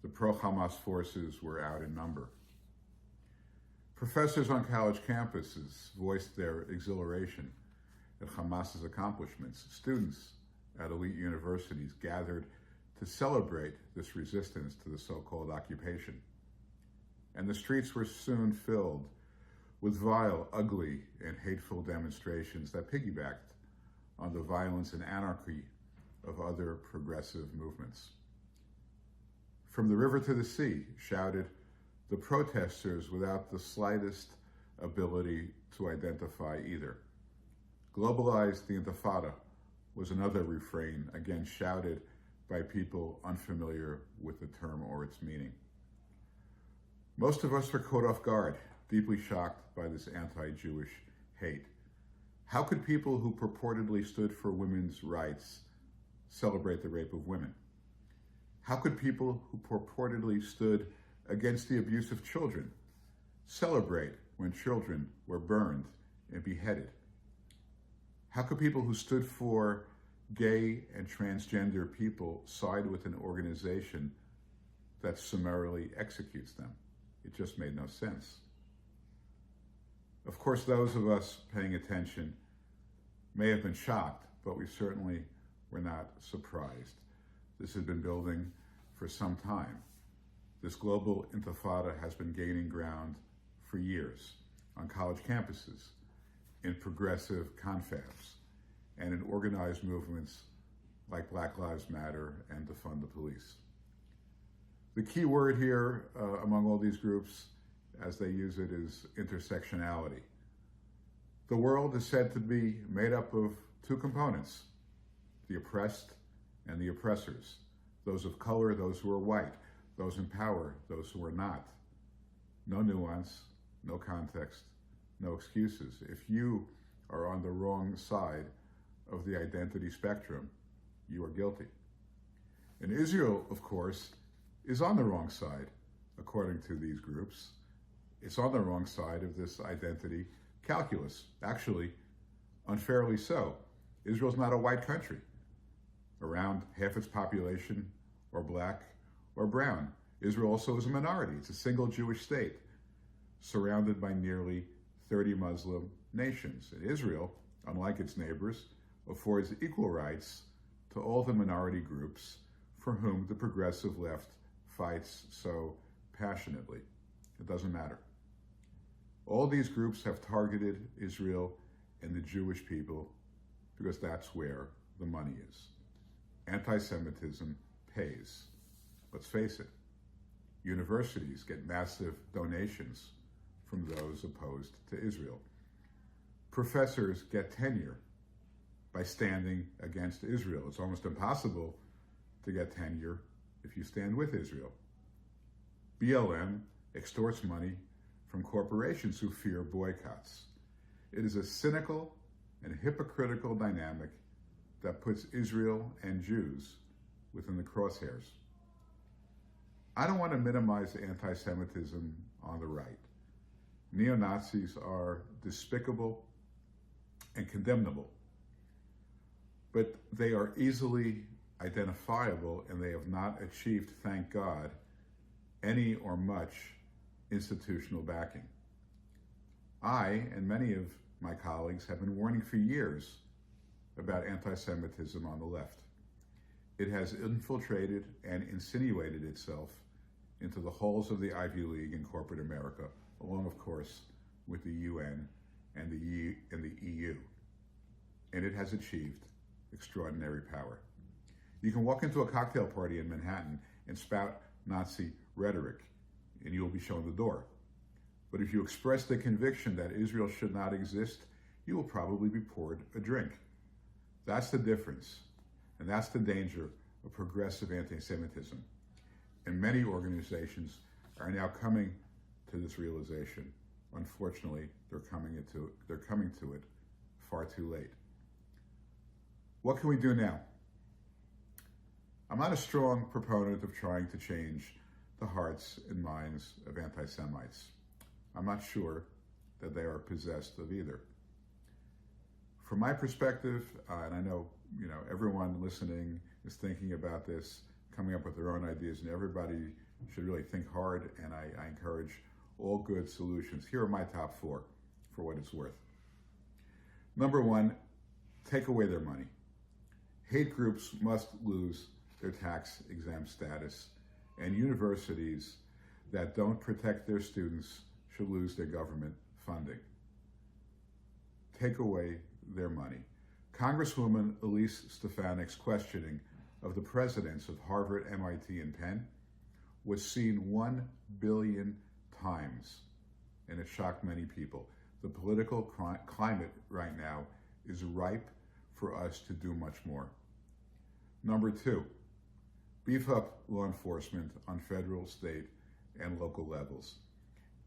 the pro-Hamas forces were out in number. Professors on college campuses voiced their exhilaration at Hamas's accomplishments. Students at elite universities gathered to celebrate this resistance to the so-called occupation. And the streets were soon filled with vile, ugly, and hateful demonstrations that piggybacked on the violence and anarchy of other progressive movements. From the river to the sea, shouted the protesters without the slightest ability to identify either. Globalize the Intifada was another refrain, again shouted by people unfamiliar with the term or its meaning. Most of us were caught off guard, deeply shocked by this anti-Jewish hate. How could people who purportedly stood for women's rights celebrate the rape of women? How could people who purportedly stood against the abuse of children celebrate when children were burned and beheaded? How could people who stood for gay and transgender people side with an organization that summarily executes them? It just made no sense. Of course, those of us paying attention may have been shocked, but we certainly were not surprised. This had been building for some time. This global intifada has been gaining ground for years on college campuses, in progressive confabs, and in organized movements like Black Lives Matter and Defund the Police. The key word here among all these groups, as they use it, is intersectionality. The world is said to be made up of two components, the oppressed and the oppressors, those of color, those who are white, those in power, those who are not. No nuance, no context, no excuses. If you are on the wrong side of the identity spectrum, you are guilty. And Israel, of course, is on the wrong side, according to these groups. It's on the wrong side of this identity calculus. Actually, unfairly so. Israel's not a white country. Around half its population are black or brown. Israel also is a minority. It's a single Jewish state, surrounded by nearly 30 Muslim nations. And Israel, unlike its neighbors, affords equal rights to all the minority groups for whom the progressive left fights so passionately. It doesn't matter. All these groups have targeted Israel and the Jewish people because that's where the money is. Anti-Semitism pays. Let's face it. Universities get massive donations from those opposed to Israel. Professors get tenure by standing against Israel. It's almost impossible to get tenure if you stand with Israel. BLM extorts money from corporations who fear boycotts. It is a cynical and hypocritical dynamic that puts Israel and Jews within the crosshairs. I don't want to minimize anti-Semitism on the right. Neo-Nazis are despicable and condemnable, but they are easily identifiable and they have not achieved, thank God, any or much institutional backing. I and many of my colleagues have been warning for years about anti-Semitism on the left. It has infiltrated and insinuated itself into the halls of the Ivy League in corporate America, along, of course, with the UN and the EU. And it has achieved extraordinary power. You can walk into a cocktail party in Manhattan and spout Nazi rhetoric, and you will be shown the door. But if you express the conviction that Israel should not exist, you will probably be poured a drink. That's the difference, and that's the danger of progressive anti-Semitism. And many organizations are now coming to this realization. Unfortunately, they're coming to it far too late. What can we do now? I'm not a strong proponent of trying to change the hearts and minds of anti-Semites. I'm not sure that they are possessed of either. From my perspective, and I know everyone listening is thinking about this, coming up with their own ideas, and everybody should really think hard, and I encourage all good solutions. Here are my top 4 for what it's worth. Number 1, take away their money. Hate groups must lose their tax-exempt status, and universities that don't protect their students should lose their government funding. Take away their money. Congresswoman Elise Stefanik's questioning of the presidents of Harvard, MIT, and Penn was seen 1 billion times, and it shocked many people. The political climate right now is ripe for us to do much more. Number 2, beef up law enforcement on federal, state, and local levels.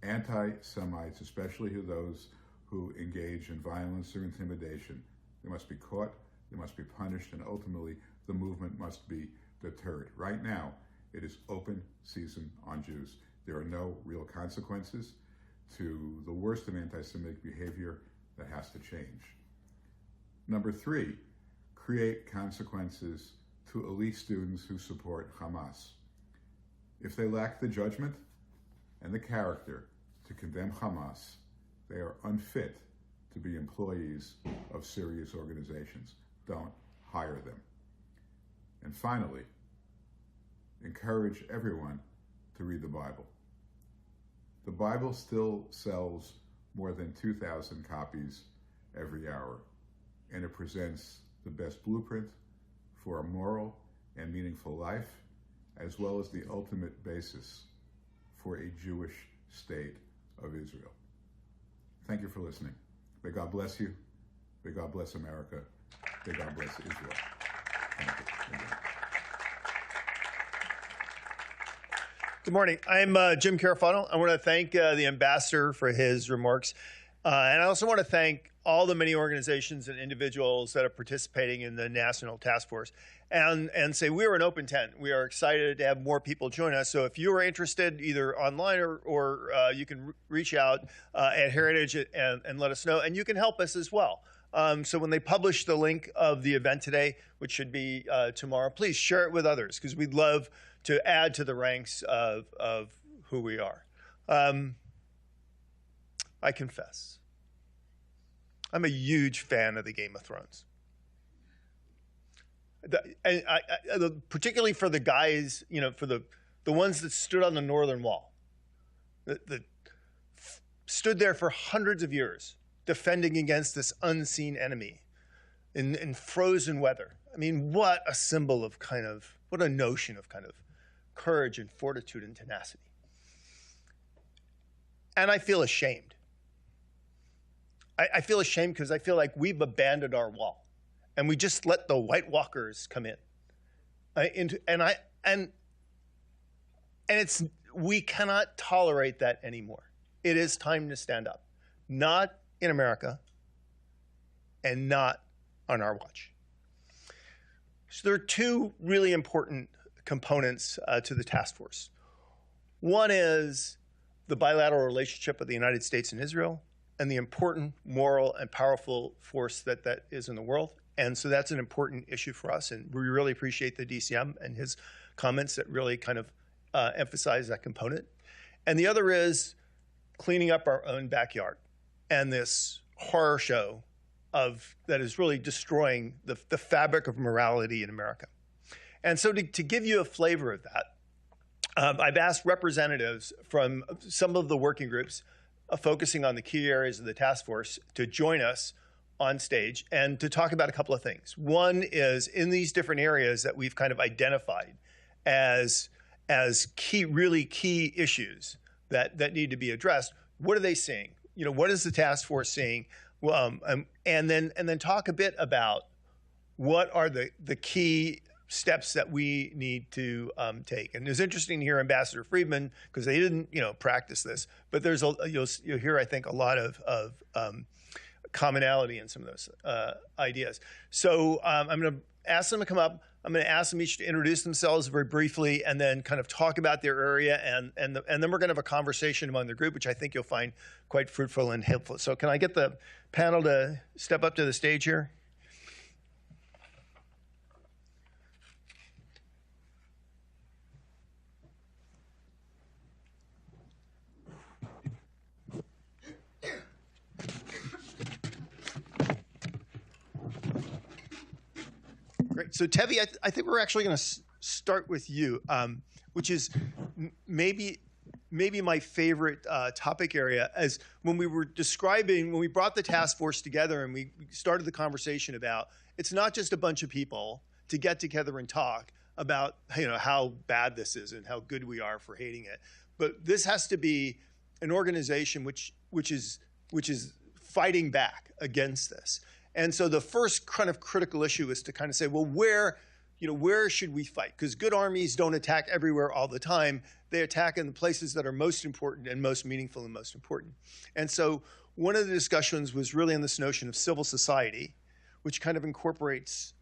Anti-Semites, especially those who engage in violence or intimidation, they must be caught, they must be punished, and ultimately the movement must be deterred. Right now, it is open season on Jews. There are no real consequences to the worst of anti-Semitic behavior that has to change. Number 3, create consequences to elite students who support Hamas. If they lack the judgment and the character to condemn Hamas, they are unfit to be employees of serious organizations. Don't hire them. And finally, encourage everyone to read the Bible. The Bible still sells more than 2,000 copies every hour, and it presents the best blueprint for a moral and meaningful life, as well as the ultimate basis for a Jewish state of Israel. Thank you for listening. May God bless you. May God bless America. May God bless Israel. Thank you. Again. Good morning. I'm Jim Caroto. I want to thank the ambassador for his remarks. And I also want to thank all the many organizations and individuals that are participating in the National Task Force and say we are an open tent. We are excited to have more people join us. So if you are interested either online or you can reach out at Heritage and let us know. And you can help us as well. So when they publish the link of the event today, which should be tomorrow, please share it with others because we'd love to add to the ranks of who we are. I confess, I'm a huge fan of the Game of Thrones. Particularly for the guys, for the ones that stood on the northern wall, that stood there for hundreds of years, defending against this unseen enemy in frozen weather. I mean, what a symbol of what a notion of courage and fortitude and tenacity. And I feel ashamed. I feel ashamed because I feel like we've abandoned our wall and we just let the White Walkers come in. We cannot tolerate that anymore. It is time to stand up, not in America and not on our watch. So there are 2 really important components to the task force. One is the bilateral relationship of the United States and Israel and the important moral and powerful force that is in the world. And so that's an important issue for us. And we really appreciate the DCM and his comments that really emphasize that component. And the other is cleaning up our own backyard and this horror show that is really destroying the fabric of morality in America. And so to give you a flavor of that, I've asked representatives from some of the working groups focusing on the key areas of the task force to join us on stage and to talk about a couple of things. One is in these different areas that we've identified as really key issues that need to be addressed. What are they seeing? What is the task force seeing? And then talk a bit about what are the key steps that we need to take. And it's interesting to hear Ambassador Friedman because they didn't practice this, but you'll hear I think a lot of commonality in some of those ideas. So I'm going to ask them to come up. I'm going to ask them each to introduce themselves very briefly and then kind of talk about their area. And then we're going to have a conversation among the group, which I think you'll find quite fruitful and helpful. So can I get the panel to step up to the stage here? Great. So Tevi, I think we're actually going to start with you, which is maybe my favorite topic area. As when we brought the task force together and we started the conversation about, it's not just a bunch of people to get together and talk about how bad this is and how good we are for hating it, but this has to be an organization which is fighting back against this. And so the first kind of critical issue is to kind of say, well, where should we fight? Because good armies don't attack everywhere all the time. They attack in the places that are most important and most meaningful and most important. And so one of the discussions was really on this notion of civil society, which kind of incorporates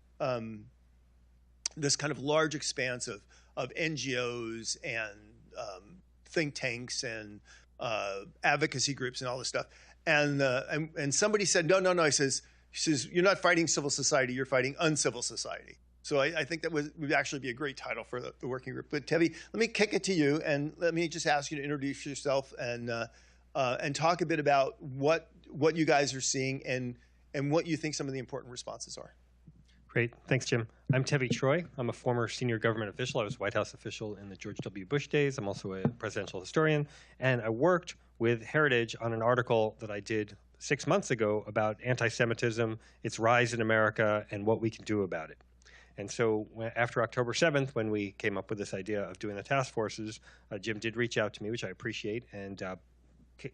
this kind of large expanse of NGOs and think tanks and advocacy groups and all this stuff. And somebody said, no. He says, you're not fighting civil society, you're fighting uncivil society. So I think that would actually be a great title for the working group. But Tevi, let me kick it to you, and let me just ask you to introduce yourself and talk a bit about what you guys are seeing and what you think some of the important responses are. Great. Thanks, Jim. I'm Tevi Troy. I'm a former senior government official. I was White House official in the George W. Bush days. I'm also a presidential historian, and I worked with Heritage on an article that I did 6 months ago about anti-Semitism, its rise in America, and what we can do about it. And so after October 7th, when we came up with this idea of doing the task forces, Jim did reach out to me, which I appreciate, and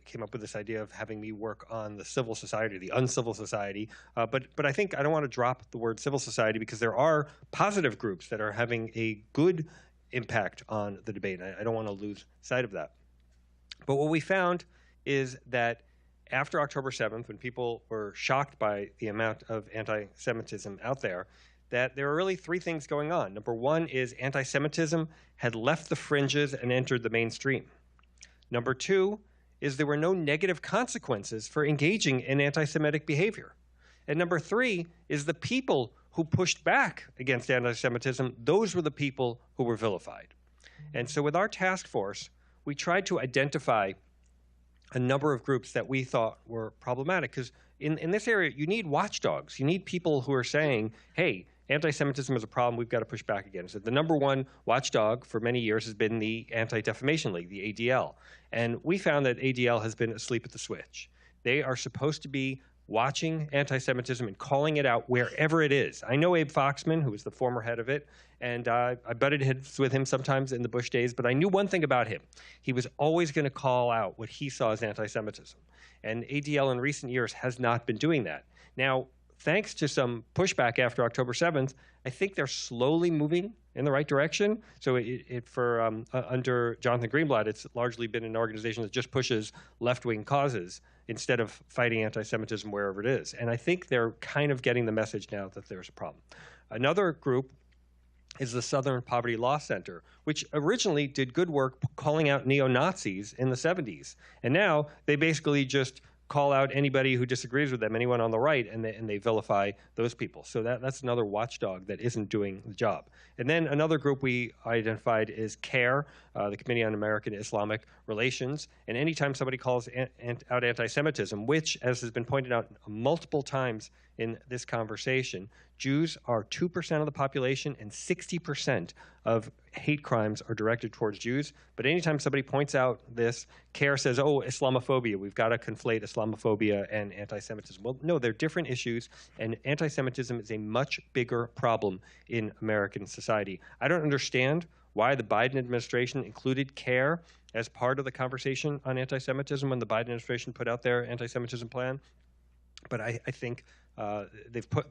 came up with this idea of having me work on the civil society, the uncivil society. But I think I don't want to drop the word civil society because there are positive groups that are having a good impact on the debate. I don't want to lose sight of that. But what we found is that after October 7th, when people were shocked by the amount of anti-Semitism out there, that there are really three things going on. Number one is anti-Semitism had left the fringes and entered the mainstream. Number two is there were no negative consequences for engaging in anti-Semitic behavior. And number three is the people who pushed back against anti-Semitism, those were the people who were vilified. And so with our task force, we tried to identify a number of groups that we thought were problematic. Because in this area, you need watchdogs. You need people who are saying, hey, anti-Semitism is a problem, we've got to push back against it. The number one watchdog for many years has been the Anti-Defamation League, the ADL. And we found that ADL has been asleep at the switch. They are supposed to be watching anti-Semitism and calling it out wherever it is. I know Abe Foxman, who was the former head of it, and I butted heads with him sometimes in the Bush days, but I knew one thing about him. He was always going to call out what he saw as anti-Semitism. And ADL in recent years has not been doing that. Now, thanks to some pushback after October 7th, I think they're slowly moving in the right direction. So under Jonathan Greenblatt, it's largely been an organization that just pushes left-wing causes instead of fighting anti-Semitism wherever it is. And I think they're kind of getting the message now that there's a problem. Another group is the Southern Poverty Law Center, which originally did good work calling out neo-Nazis in the 70s. And now they basically just call out anybody who disagrees with them, anyone on the right, and they vilify those people. So that's another watchdog that isn't doing the job. And then another group we identified is CARE, the Committee on American Islamic Relations. And anytime somebody calls out anti-Semitism, which, as has been pointed out multiple times in this conversation, Jews are 2% of the population and 60% of hate crimes are directed towards Jews. But anytime somebody points out this, CARE says, oh, Islamophobia, we've got to conflate Islamophobia and anti-Semitism. Well, no, they're different issues, and anti-Semitism is a much bigger problem in American society. I don't understand why the Biden administration included CARE as part of the conversation on anti-Semitism when the Biden administration put out their anti-Semitism plan. But I think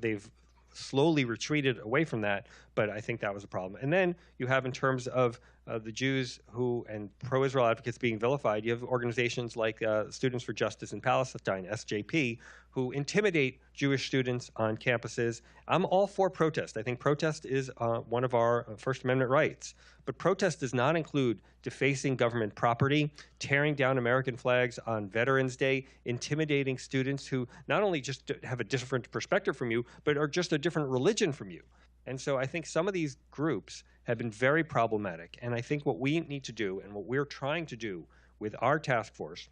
they've slowly retreated away from that, but I think that was a problem. And then you have, in terms of the Jews and pro-Israel advocates being vilified, you have organizations like Students for Justice in Palestine, SJP, who intimidate Jewish students on campuses. I'm all for protest. I think protest is one of our First Amendment rights. But protest does not include defacing government property, tearing down American flags on Veterans Day, intimidating students who not only just have a different perspective from you, but are just a different religion from you. And so I think some of these groups have been very problematic. And I think what we need to do, and what we're trying to do with our task force,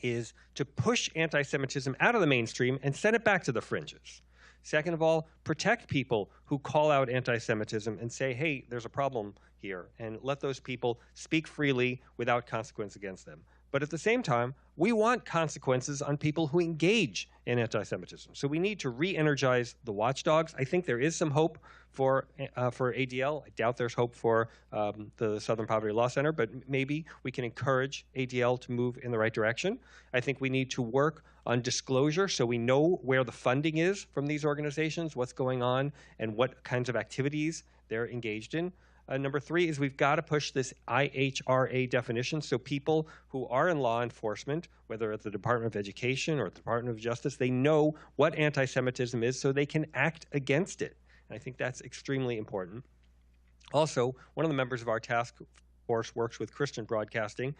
is to push anti-Semitism out of the mainstream and send it back to the fringes. Second of all, protect people who call out anti-Semitism and say, hey, there's a problem here, and let those people speak freely without consequence against them. But at the same time, we want consequences on people who engage in anti-Semitism. So we need to re-energize the watchdogs. I think there is some hope for ADL. I doubt there's hope for the Southern Poverty Law Center, but maybe we can encourage ADL to move in the right direction. I think we need to work on disclosure so we know where the funding is from these organizations, what's going on, and what kinds of activities they're engaged in. Number three is we've got to push this IHRA definition so people who are in law enforcement, whether at the Department of Education or the Department of Justice, they know what anti-Semitism is so they can act against it. And I think that's extremely important. Also, one of the members of our task force works with Christian broadcasting.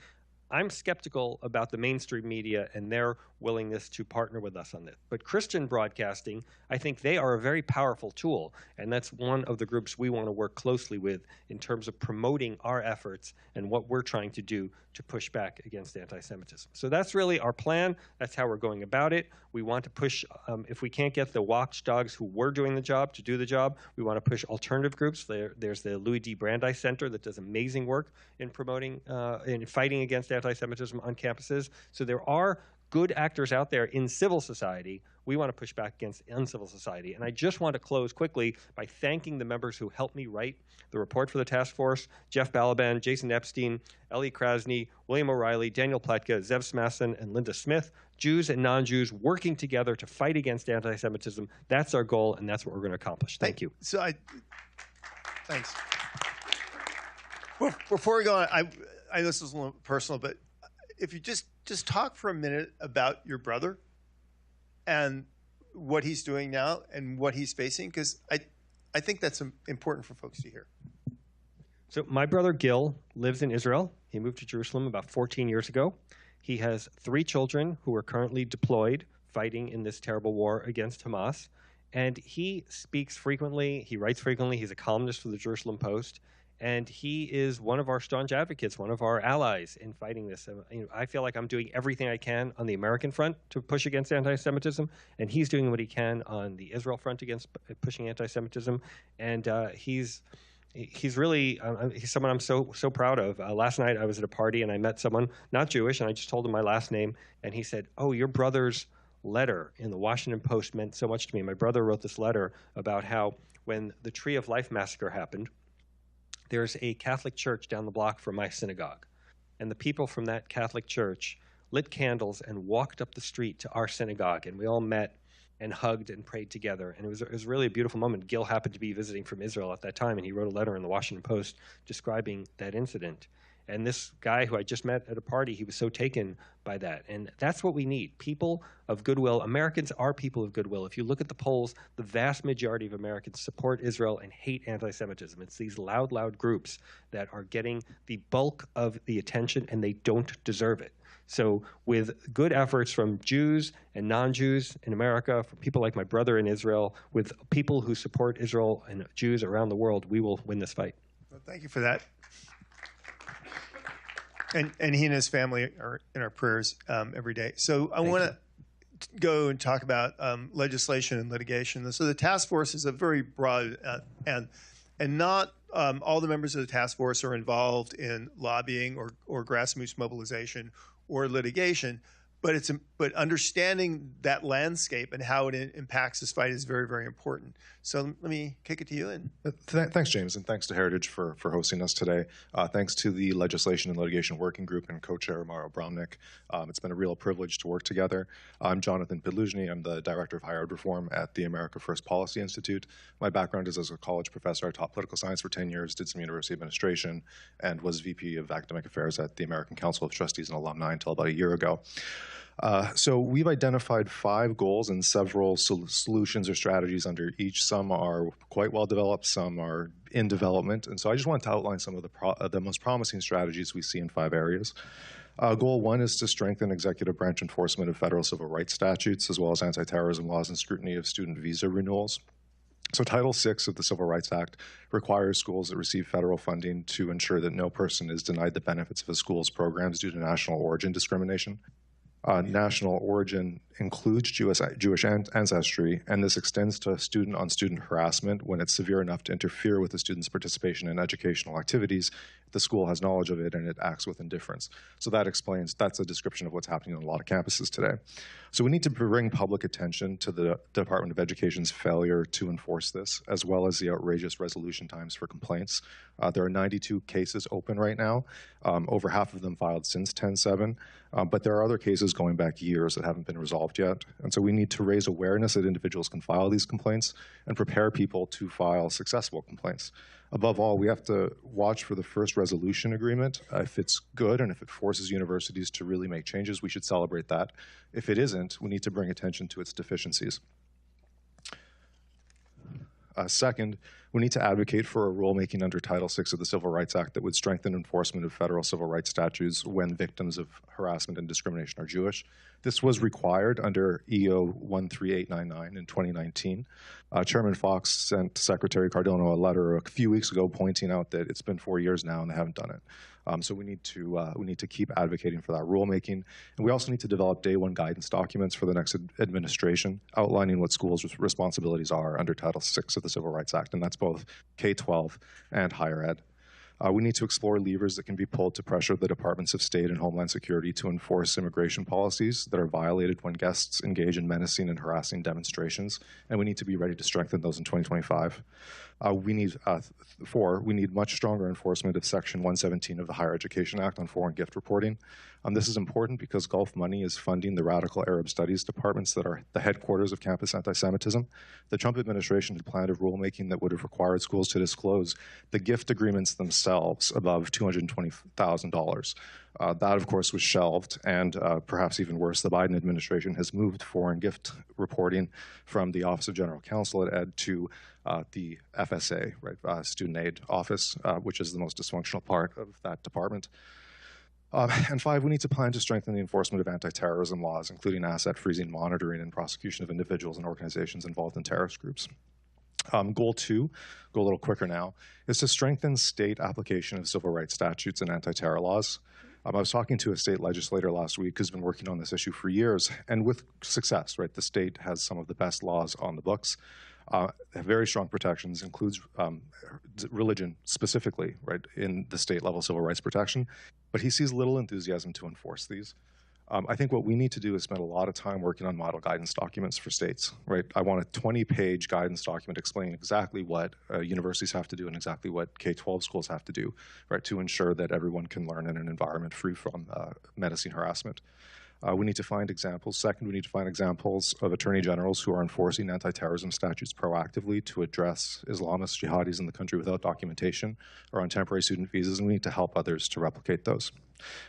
I'm skeptical about the mainstream media and their willingness to partner with us on this. But Christian broadcasting, I think they are a very powerful tool, and that's one of the groups we want to work closely with in terms of promoting our efforts and what we're trying to do to push back against anti-Semitism. So that's really our plan. That's how we're going about it. We want to push, if we can't get the watchdogs who were doing the job to do the job, we want to push alternative groups. There's the Louis D. Brandeis Center that does amazing work in promoting, in fighting against anti-Semitism on campuses. So there are good actors out there in civil society. We want to push back against uncivil society. And I just want to close quickly by thanking the members who helped me write the report for the task force: Jeff Balaban, Jason Epstein, Eli Krasny, William O'Reilly, Daniel Pletka, Zev Smasson, and Linda Smith, Jews and non-Jews working together to fight against anti-Semitism. That's our goal, and that's what we're going to accomplish. Thank you. Thanks. Before we go on, I know this is a little personal, but if you just talk for a minute about your brother and what he's doing now and what he's facing, because I think that's important for folks to hear. So my brother Gil lives in Israel. He moved to Jerusalem about 14 years ago. He has 3 children who are currently deployed fighting in this terrible war against Hamas. And he speaks frequently. He writes frequently. He's a columnist for the Jerusalem Post. And he is one of our staunch advocates, one of our allies in fighting this. I feel like I'm doing everything I can on the American front to push against anti-Semitism, and he's doing what he can on the Israel front against pushing anti-Semitism. And he's really he's someone I'm so proud of. Last night I was at a party and I met someone not Jewish, and I just told him my last name, and he said, "Oh, your brother's letter in the Washington Post meant so much to me." My brother wrote this letter about how when the Tree of Life massacre happened, there's a Catholic church down the block from my synagogue. And the people from that Catholic church lit candles and walked up the street to our synagogue. And we all met and hugged and prayed together. And it was really a beautiful moment. Gil happened to be visiting from Israel at that time, and he wrote a letter in the Washington Post describing that incident. And this guy who I just met at a party, he was so taken by that. And that's what we need, people of goodwill. Americans are people of goodwill. If you look at the polls, the vast majority of Americans support Israel and hate anti-Semitism. It's these loud groups that are getting the bulk of the attention, and they don't deserve it. So with good efforts from Jews and non-Jews in America, from people like my brother in Israel, with people who support Israel and Jews around the world, we will win this fight. Well, thank you for that. And he and his family are in our prayers every day. So I want to go and talk about legislation and litigation. So the task force is a very broad and not all the members of the task force are involved in lobbying or grassroots mobilization or litigation. but understanding that landscape and how it impacts this fight is very, very important. So let me kick it to you. And Thanks, James, and thanks to Heritage for hosting us today. Thanks to the Legislation and Litigation Working Group and Co-Chair Bramnick. It's been a real privilege to work together. I'm Jonathan Pedluzhny. I'm the Director of Higher Ed Reform at the America First Policy Institute. My background is as a college professor. I taught political science for 10 years, did some university administration, and was VP of Academic Affairs at the American Council of Trustees and Alumni until about a year ago. So we've identified 5 goals and several solutions or strategies under each. Some are quite well developed, some are in development. And so I just wanted to outline some of the most promising strategies we see in 5 areas. Goal 1 is to strengthen executive branch enforcement of federal civil rights statutes, as well as anti-terrorism laws and scrutiny of student visa renewals. So Title VI of the Civil Rights Act requires schools that receive federal funding to ensure that no person is denied the benefits of a school's programs due to national origin discrimination. National origin includes Jewish ancestry, and this extends to student-on-student harassment when it's severe enough to interfere with the student's participation in educational activities. The school has knowledge of it and it acts with indifference. So that's a description of what's happening on a lot of campuses today. So we need to bring public attention to the Department of Education's failure to enforce this, as well as the outrageous resolution times for complaints. There are 92 cases open right now, over half of them filed since 10/7, but there are other cases going back years that haven't been resolved yet. And so we need to raise awareness that individuals can file these complaints and prepare people to file successful complaints. Above all, we have to watch for the first resolution agreement. If it's good and if it forces universities to really make changes, we should celebrate that. If it isn't, we need to bring attention to its deficiencies. Second, we need to advocate for a rulemaking under Title VI of the Civil Rights Act that would strengthen enforcement of federal civil rights statutes when victims of harassment and discrimination are Jewish. This was required under EO 13899 in 2019. Chairman Fox sent Secretary Cardona a letter a few weeks ago pointing out that it's been 4 years now and they haven't done it. So we need to keep advocating for that rulemaking. And we also need to develop day one guidance documents for the next administration outlining what schools' responsibilities are under Title VI of the Civil Rights Act, and that's both K-12 and higher ed. We need to explore levers that can be pulled to pressure the Departments of State and Homeland Security to enforce immigration policies that are violated when guests engage in menacing and harassing demonstrations, and we need to be ready to strengthen those in 2025. We need much stronger enforcement of Section 117 of the Higher Education Act on foreign gift reporting. This is important because Gulf money is funding the radical Arab studies departments that are the headquarters of campus anti-Semitism. The Trump administration had planned a rulemaking that would have required schools to disclose the gift agreements themselves above $220,000. That, of course, was shelved, and perhaps even worse, the Biden administration has moved foreign gift reporting from the Office of General Counsel at Ed to the FSA, right, Student Aid Office, which is the most dysfunctional part of that department. And 5, we need to plan to strengthen the enforcement of anti-terrorism laws, including asset freezing, monitoring, and prosecution of individuals and organizations involved in terrorist groups. Goal 2, go a little quicker now, is to strengthen state application of civil rights statutes and anti-terror laws. I was talking to a state legislator last week who's been working on this issue for years, and with success, right? The state has some of the best laws on the books. Have very strong protections, includes religion specifically, right, in the state level civil rights protection, but he sees little enthusiasm to enforce these. I think what we need to do is spend a lot of time working on model guidance documents for states, right? I want a 20-page guidance document explaining exactly what universities have to do and exactly what K-12 schools have to do, right, to ensure that everyone can learn in an environment free from menacing harassment. We need to find examples. Second, we need to find examples of attorney generals who are enforcing anti-terrorism statutes proactively to address Islamist jihadis in the country without documentation or on temporary student visas, and we need to help others to replicate those.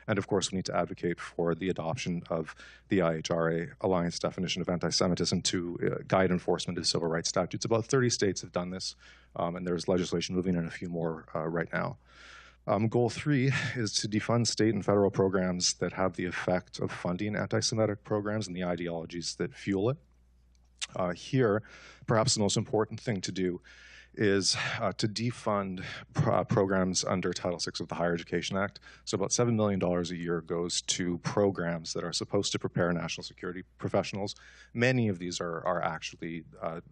And of course, we need to advocate for the adoption of the IHRA Alliance definition of anti-Semitism to guide enforcement of civil rights statutes. About 30 states have done this, and there's legislation moving in a few more right now. Goal 3 is to defund state and federal programs that have the effect of funding anti-Semitic programs and the ideologies that fuel it. Here, perhaps the most important thing to do is to defund programs under Title VI of the Higher Education Act. So about $7 million a year goes to programs that are supposed to prepare national security professionals. Many of these are actually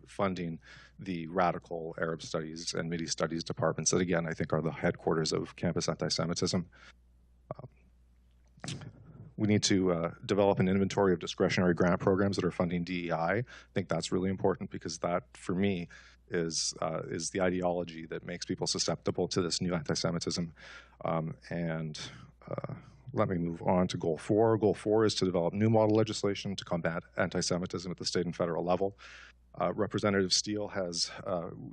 funding the radical Arab studies and Mideast studies departments that, again, I think are the headquarters of campus anti-Semitism. We need to develop an inventory of discretionary grant programs that are funding DEI. I think that's really important because that, for me, is the ideology that makes people susceptible to this new anti-Semitism. Let me move on to Goal 4. Goal 4 is to develop new model legislation to combat anti-Semitism at the state and federal level. Representative Steele has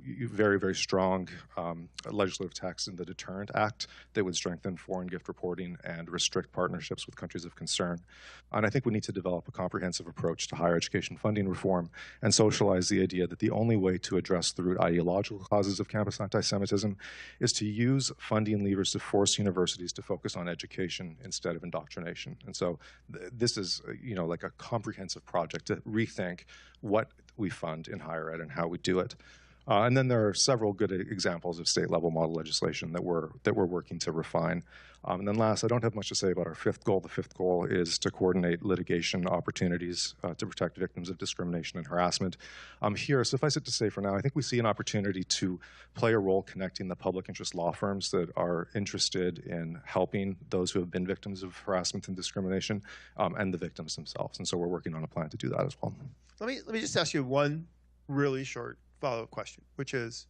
very, very strong legislative text in the Deterrent Act that would strengthen foreign gift reporting and restrict partnerships with countries of concern. And I think we need to develop a comprehensive approach to higher education funding reform and socialize the idea that the only way to address the root ideological causes of campus anti-Semitism is to use funding levers to force universities to focus on education instead of indoctrination. And so this is, like a comprehensive project to rethink what we fund in higher ed and how we do it. And then there are several good examples of state-level model legislation that we're working to refine. And then last, I don't have much to say about our fifth goal. The fifth goal is to coordinate litigation opportunities to protect victims of discrimination and harassment. Here, suffice it to say for now, I think we see an opportunity to play a role connecting the public interest law firms that are interested in helping those who have been victims of harassment and discrimination and the victims themselves. And so we're working on a plan to do that as well. Let me just ask you one really short follow-up question, which is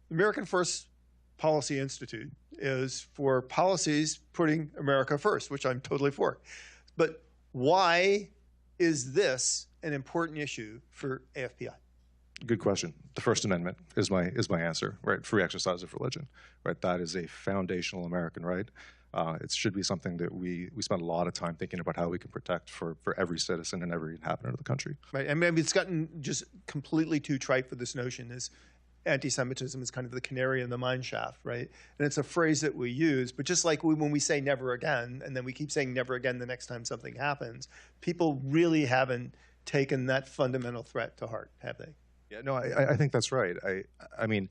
the American First Policy Institute is for policies putting America first, which I'm totally for. But why is this an important issue for AFPI? Good question. The First Amendment is my answer, right? Free exercise of religion, right? That is a foundational American right. It should be something that we spend a lot of time thinking about how we can protect for every citizen and every inhabitant of the country. Right, and maybe it's gotten just completely too trite for this notion is anti-Semitism is kind of the canary in the mine shaft, right? And it's a phrase that we use, but just like when we say never again, and then we keep saying never again the next time something happens, people really haven't taken that fundamental threat to heart, have they? Yeah, no, I think that's right. I mean,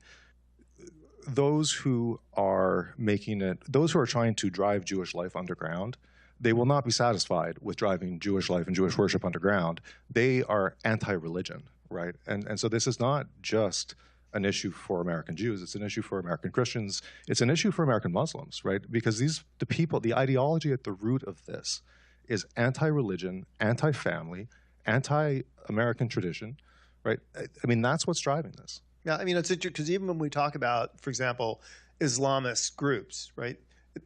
those who are trying to drive Jewish life underground, they will not be satisfied with driving Jewish life and Jewish worship underground. They are anti-religion, right? And so this is not just an issue for American Jews. It's an issue for American Christians. It's an issue for American Muslims, right? Because the ideology at the root of this is anti-religion, anti-family, anti-American tradition, right? I mean, that's what's driving this. Yeah, I mean, it's interesting because even when we talk about, for example, Islamist groups, right?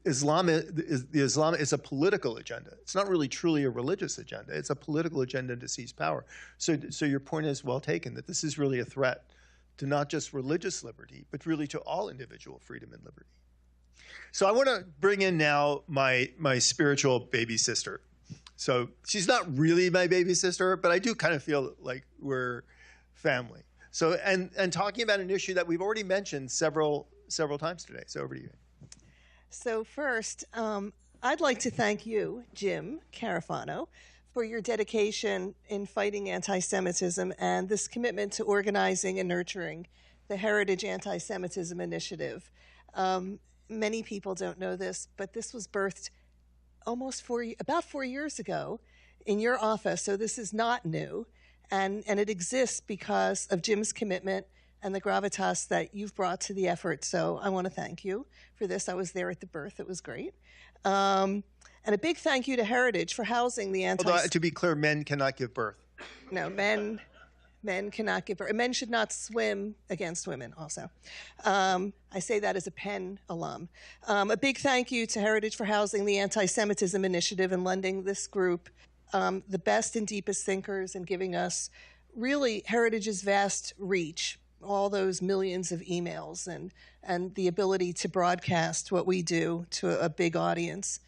Islam is a political agenda. It's not really truly a religious agenda. It's a political agenda to seize power. So your point is well taken, that this is really a threat to not just religious liberty, but really to all individual freedom and liberty. So I want to bring in now my spiritual baby sister. So she's not really my baby sister, but I do kind of feel like we're family. So and talking about an issue that we've already mentioned several times today. So over to you. So first, I'd like to thank you, Jim Carafano, for your dedication in fighting anti-Semitism and this commitment to organizing and nurturing the Heritage Anti-Semitism Initiative. Many people don't know this, but this was birthed about 4 years ago in your office, so this is not new. And it exists because of Jim's commitment and the gravitas that you've brought to the effort. So I want to thank you for this. I was there at the birth. It was great. And a big thank you to Heritage for housing the Although, to be clear, men cannot give birth. No, men cannot give birth. Men should not swim against women also. I say that as a Penn alum. A big thank you to Heritage for housing the Anti-Semitism Initiative and lending this group the best and deepest thinkers and giving us really Heritage's vast reach, all those millions of emails and the ability to broadcast what we do to a big audience.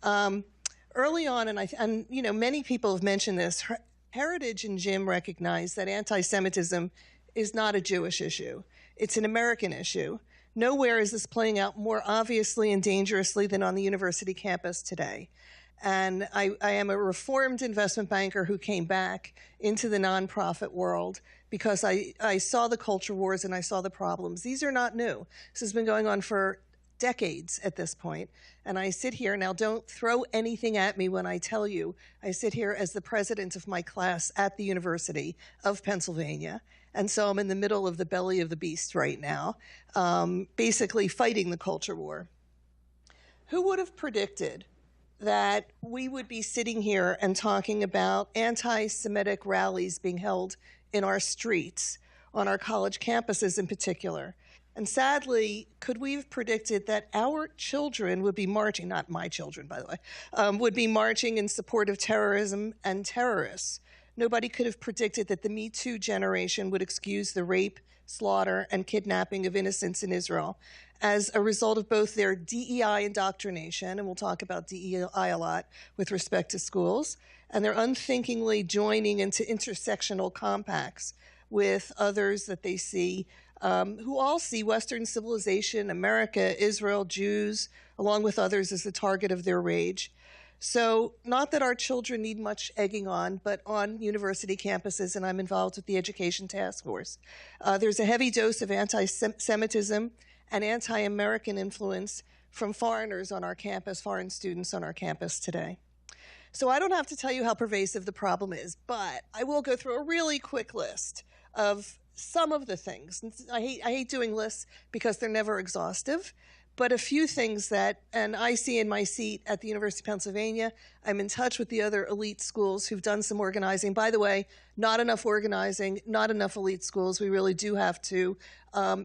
Early on, and many people have mentioned this, Heritage and Jim recognize that anti-Semitism is not a Jewish issue. It's an American issue. Nowhere is this playing out more obviously and dangerously than on the university campus today. And I am a reformed investment banker who came back into the nonprofit world because I saw the culture wars and I saw the problems. These are not new. This has been going on for decades at this point. And I sit here, now don't throw anything at me when I tell you, I sit here as the president of my class at the University of Pennsylvania. And so I'm in the middle of the belly of the beast right now, basically fighting the culture war. Who would have predicted that we would be sitting here and talking about anti-Semitic rallies being held in our streets, on our college campuses in particular. And sadly, could we have predicted that our children would be marching, not my children, by the way, would be marching in support of terrorism and terrorists? Nobody could have predicted that the Me Too generation would excuse the rape, slaughter, and kidnapping of innocents in Israel as a result of both their DEI indoctrination, and we'll talk about DEI a lot with respect to schools, and their unthinkingly joining into intersectional compacts with others that they see, who all see Western civilization, America, Israel, Jews, along with others as the target of their rage. So not that our children need much egging on, but on university campuses, and I'm involved with the Education Taskforce, there's a heavy dose of anti-Semitism and anti-American influence from foreigners on our campus, foreign students on our campus today. So I don't have to tell you how pervasive the problem is, but I will go through a really quick list of some of the things. I hate doing lists because they're never exhaustive, but a few things that, and I see in my seat at the University of Pennsylvania, I'm in touch with the other elite schools who've done some organizing. By the way, not enough organizing, not enough elite schools. We really do have to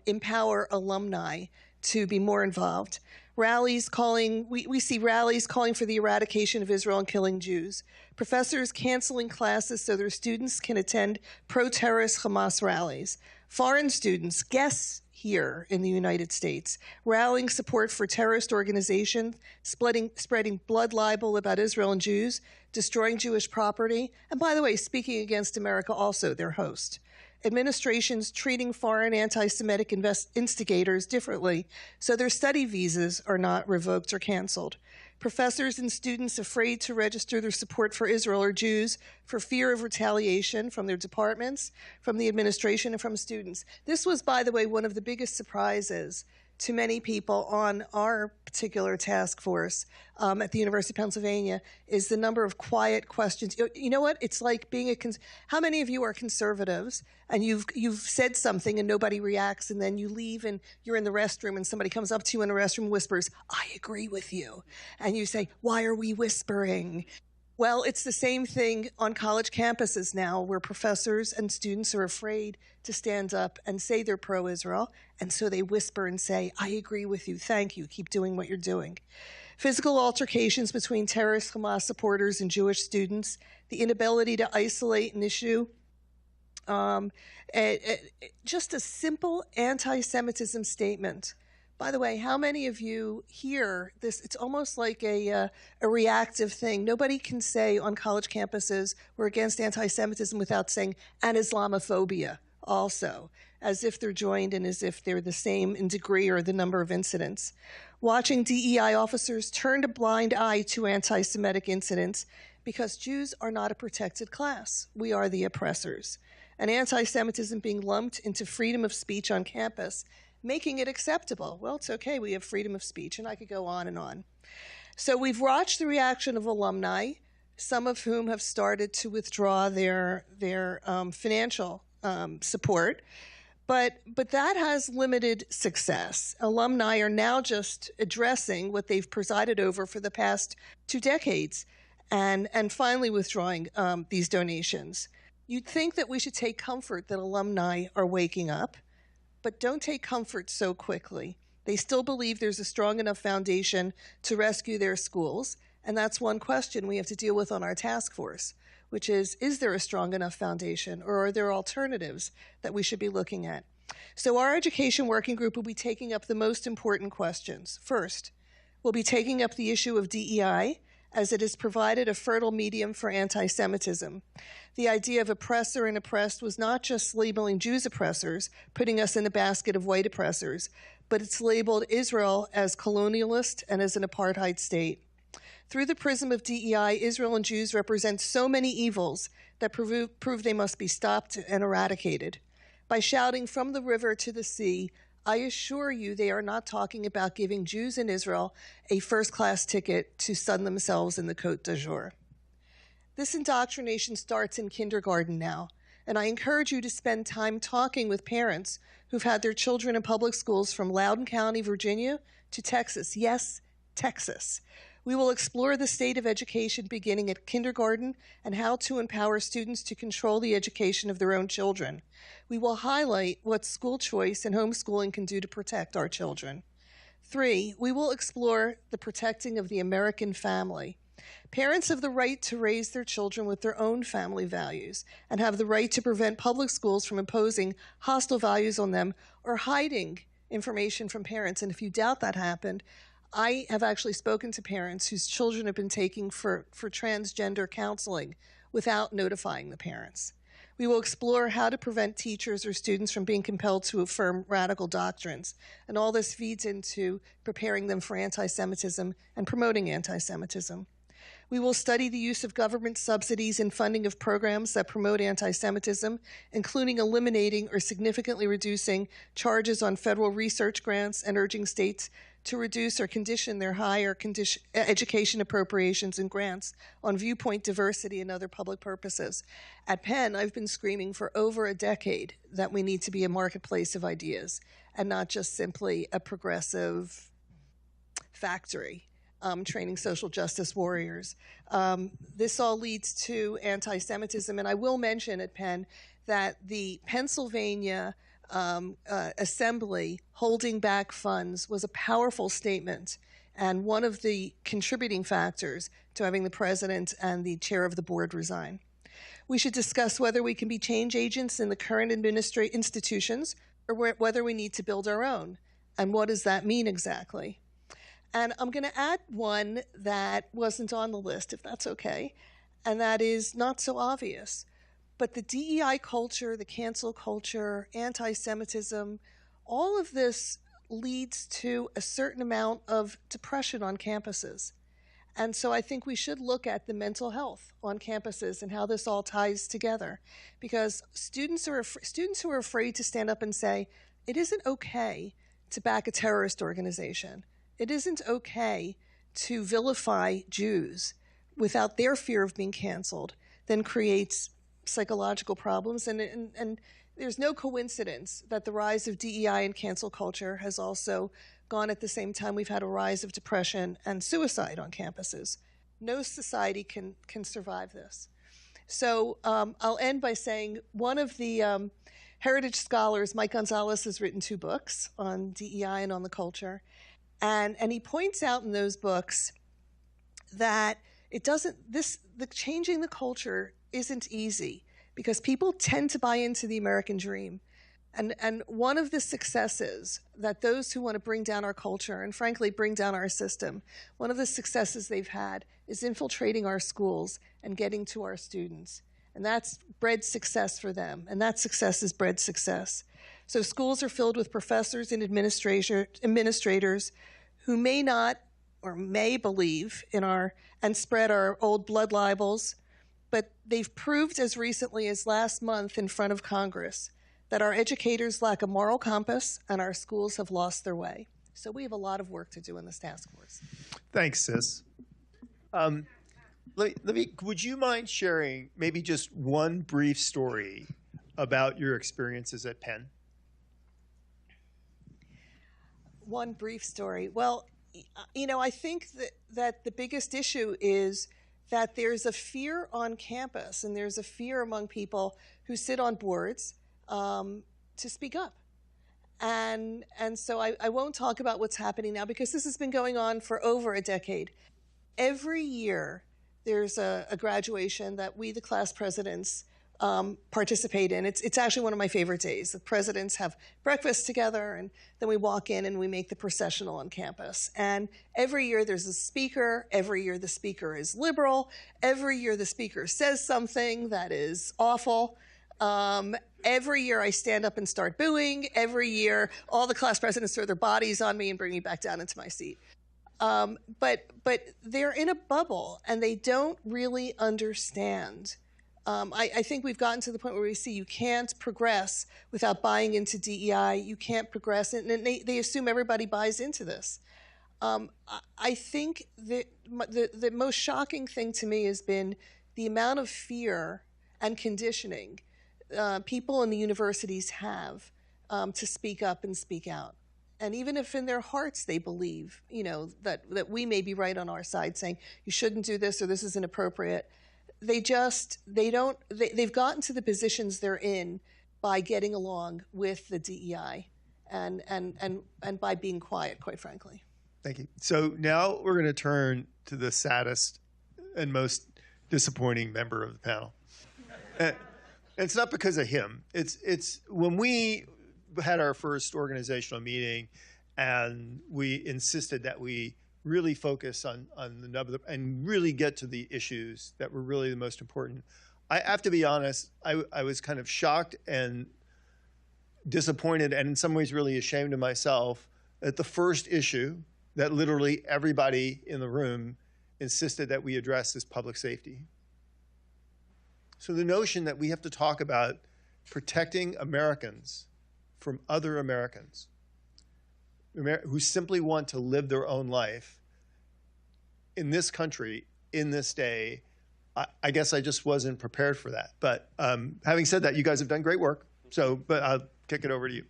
empower alumni to be more involved. Rallies calling, we see rallies calling for the eradication of Israel and killing Jews. Professors canceling classes so their students can attend pro-terrorist Hamas rallies. Foreign students, guests here in the United States, rallying support for terrorist organizations, spreading blood libel about Israel and Jews, destroying Jewish property, and by the way, speaking against America also, their host. Administrations treating foreign anti-Semitic instigators differently, so their study visas are not revoked or canceled. Professors and students afraid to register their support for Israel or Jews for fear of retaliation from their departments, from the administration, and from students. This was, by the way, one of the biggest surprises to many people on our particular task force at the University of Pennsylvania is the number of quiet questions. You know what? It's like being how many of you are conservatives and you've said something and nobody reacts, and then you leave and you're in the restroom and somebody comes up to you in the restroom and whispers, "I agree with you." And you say, "Why are we whispering?" Well, it's the same thing on college campuses now, where professors and students are afraid to stand up and say they're pro-Israel, and so they whisper and say, "I agree with you, thank you, keep doing what you're doing." Physical altercations between terrorist Hamas supporters and Jewish students, the inability to isolate an issue, just a simple anti-Semitism statement. By the way, how many of you hear this? It's almost like a reactive thing. Nobody can say on college campuses we're against anti-Semitism without saying and Islamophobia also, as if they're joined and as if they're the same in degree or the number of incidents. Watching DEI officers turn a blind eye to anti-Semitic incidents because Jews are not a protected class. We are the oppressors. And anti-Semitism being lumped into freedom of speech on campus, making it acceptable. Well, it's okay, we have freedom of speech, and I could go on and on. So we've watched the reaction of alumni, some of whom have started to withdraw their financial support, but that has limited success. Alumni are now just addressing what they've presided over for the past 2 decades and finally withdrawing these donations. You'd think that we should take comfort that alumni are waking up, but don't take comfort so quickly. They still believe there's a strong enough foundation to rescue their schools, and that's one question we have to deal with on our task force, which is there a strong enough foundation, or are there alternatives that we should be looking at? So our education working group will be taking up the most important questions. First, we'll be taking up the issue of DEI, as it has provided a fertile medium for anti-Semitism. The idea of oppressor and oppressed was not just labeling Jews oppressors, putting us in a basket of white oppressors, but it's labeled Israel as colonialist and as an apartheid state. Through the prism of DEI, Israel and Jews represent so many evils that prove they must be stopped and eradicated. By shouting from the river to the sea, I assure you they are not talking about giving Jews in Israel a first-class ticket to sun themselves in the Côte d'Azur. This indoctrination starts in kindergarten now, and I encourage you to spend time talking with parents who've had their children in public schools from Loudoun County, Virginia, to Texas. Yes, Texas. We will explore the state of education beginning at kindergarten and how to empower students to control the education of their own children. We will highlight what school choice and homeschooling can do to protect our children. 3, we will explore the protecting of the American family. Parents have the right to raise their children with their own family values and have the right to prevent public schools from imposing hostile values on them or hiding information from parents. And if you doubt that happened, I have actually spoken to parents whose children have been taking for transgender counseling without notifying the parents. We will explore how to prevent teachers or students from being compelled to affirm radical doctrines. And all this feeds into preparing them for anti-Semitism and promoting anti-Semitism. We will study the use of government subsidies and funding of programs that promote anti-Semitism, including eliminating or significantly reducing charges on federal research grants and urging states to reduce or condition their higher education appropriations and grants on viewpoint diversity and other public purposes. At Penn, I've been screaming for over a decade that we need to be a marketplace of ideas and not just simply a progressive factory. Training social justice warriors. This all leads to anti-Semitism, and I will mention at Penn that the Pennsylvania Assembly holding back funds was a powerful statement and one of the contributing factors to having the president and the chair of the board resign. We should discuss whether we can be change agents in the current institutions or whether we need to build our own, and what does that mean exactly? And I'm going to add one that wasn't on the list, if that's okay, and that is not so obvious. But the DEI culture, the cancel culture, anti-Semitism, all of this leads to a certain amount of depression on campuses. And so I think we should look at the mental health on campuses and how this all ties together. Because students who are afraid to stand up and say, it isn't okay to back a terrorist organization. It isn't okay to vilify Jews without their fear of being canceled, then creates psychological problems. And there's no coincidence that the rise of DEI and cancel culture has also gone at the same time we've had a rise of depression and suicide on campuses. No society can survive this. So I'll end by saying one of the heritage scholars, Mike Gonzalez, has written 2 books on DEI and on the culture. And he points out in those books that the changing the culture isn't easy because people tend to buy into the American dream. And one of the successes that those who want to bring down our culture and frankly bring down our system, one of the successes they've had is infiltrating our schools and getting to our students. And that's bred success for them. And that success is bred success. So schools are filled with professors and administrators who may not or may believe in and spread our old blood libels, but they've proved as recently as last month in front of Congress that our educators lack a moral compass and our schools have lost their way. So we have a lot of work to do in this task force. Thanks, Sis. Would you mind sharing maybe just one brief story about your experiences at Penn? One brief story. Well, I think that the biggest issue is that there's a fear on campus and there's a fear among people who sit on boards to speak up. And so I won't talk about what's happening now because this has been going on for over a decade. Every year there's a graduation that we, the class presidents, participate in. It's actually one of my favorite days. The presidents have breakfast together and then we walk in and we make the processional on campus. And every year there's a speaker. Every year the speaker is liberal. Every year the speaker says something that is awful. Every year I stand up and start booing. Every year all the class presidents throw their bodies on me and bring me back down into my seat. But they're in a bubble and they don't really understand. I think we've gotten to the point where we see you can't progress without buying into DEI. You can't progress, and they assume everybody buys into this. I think that the most shocking thing to me has been the amount of fear and conditioning people in the universities have to speak up and speak out. And even if in their hearts they believe, that we may be right on our side saying, you shouldn't do this or this is inappropriate, they've gotten to the positions they're in by getting along with the DEI and by being quiet, quite frankly. Thank you. So now we're going to turn to the saddest and most disappointing member of the panel. It's not because of him. It's when we had our first organizational meeting and we insisted that we really focus on the nub of the, and really get to the issues that were really the most important. I have to be honest, I was kind of shocked and disappointed and in some ways really ashamed of myself at the first issue that literally everybody in the room insisted that we address is public safety. So the notion that we have to talk about protecting Americans from other Americans who simply want to live their own life in this country, in this day, I guess I just wasn't prepared for that. But having said that, you guys have done great work. But I'll kick it over to you.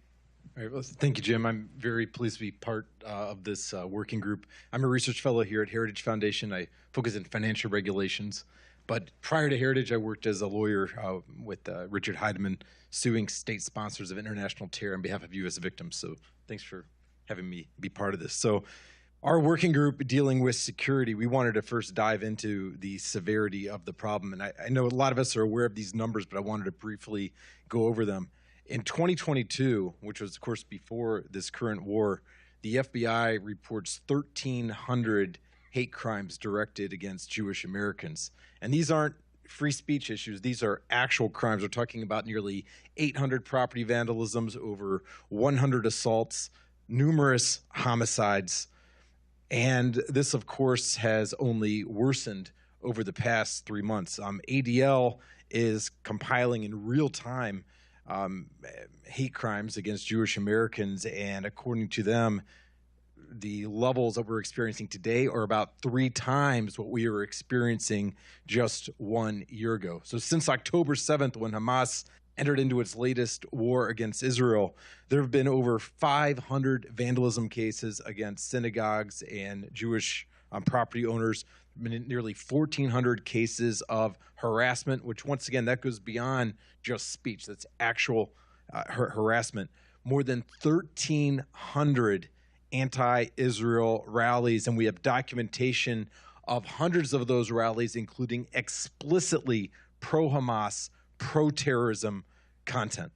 All right, well, thank you, Jim. I'm very pleased to be part of this working group. I'm a research fellow here at Heritage Foundation. I focus in financial regulations. But prior to Heritage, I worked as a lawyer with Richard Heidemann, suing state sponsors of international terror on behalf of U.S. victims. So thanks for having me be part of this. So our working group dealing with security, we wanted to first dive into the severity of the problem. And I know a lot of us are aware of these numbers, but I wanted to briefly go over them. In 2022, which was, of course, before this current war, the FBI reports 1,300 hate crimes directed against Jewish Americans. And these aren't free speech issues. These are actual crimes. We're talking about nearly 800 property vandalisms, over 100 assaults, numerous homicides. And this, of course, has only worsened over the past 3 months. ADL is compiling in real time hate crimes against Jewish Americans, and according to them, the levels that we're experiencing today are about 3 times what we were experiencing just 1 year ago. So since October 7th, when Hamas entered into its latest war against Israel, there have been over 500 vandalism cases against synagogues and Jewish property owners, nearly 1,400 cases of harassment, which once again, that goes beyond just speech. That's actual harassment. More than 1,300 anti-Israel rallies, and we have documentation of hundreds of those rallies, including explicitly pro-Hamas, pro-terrorism content.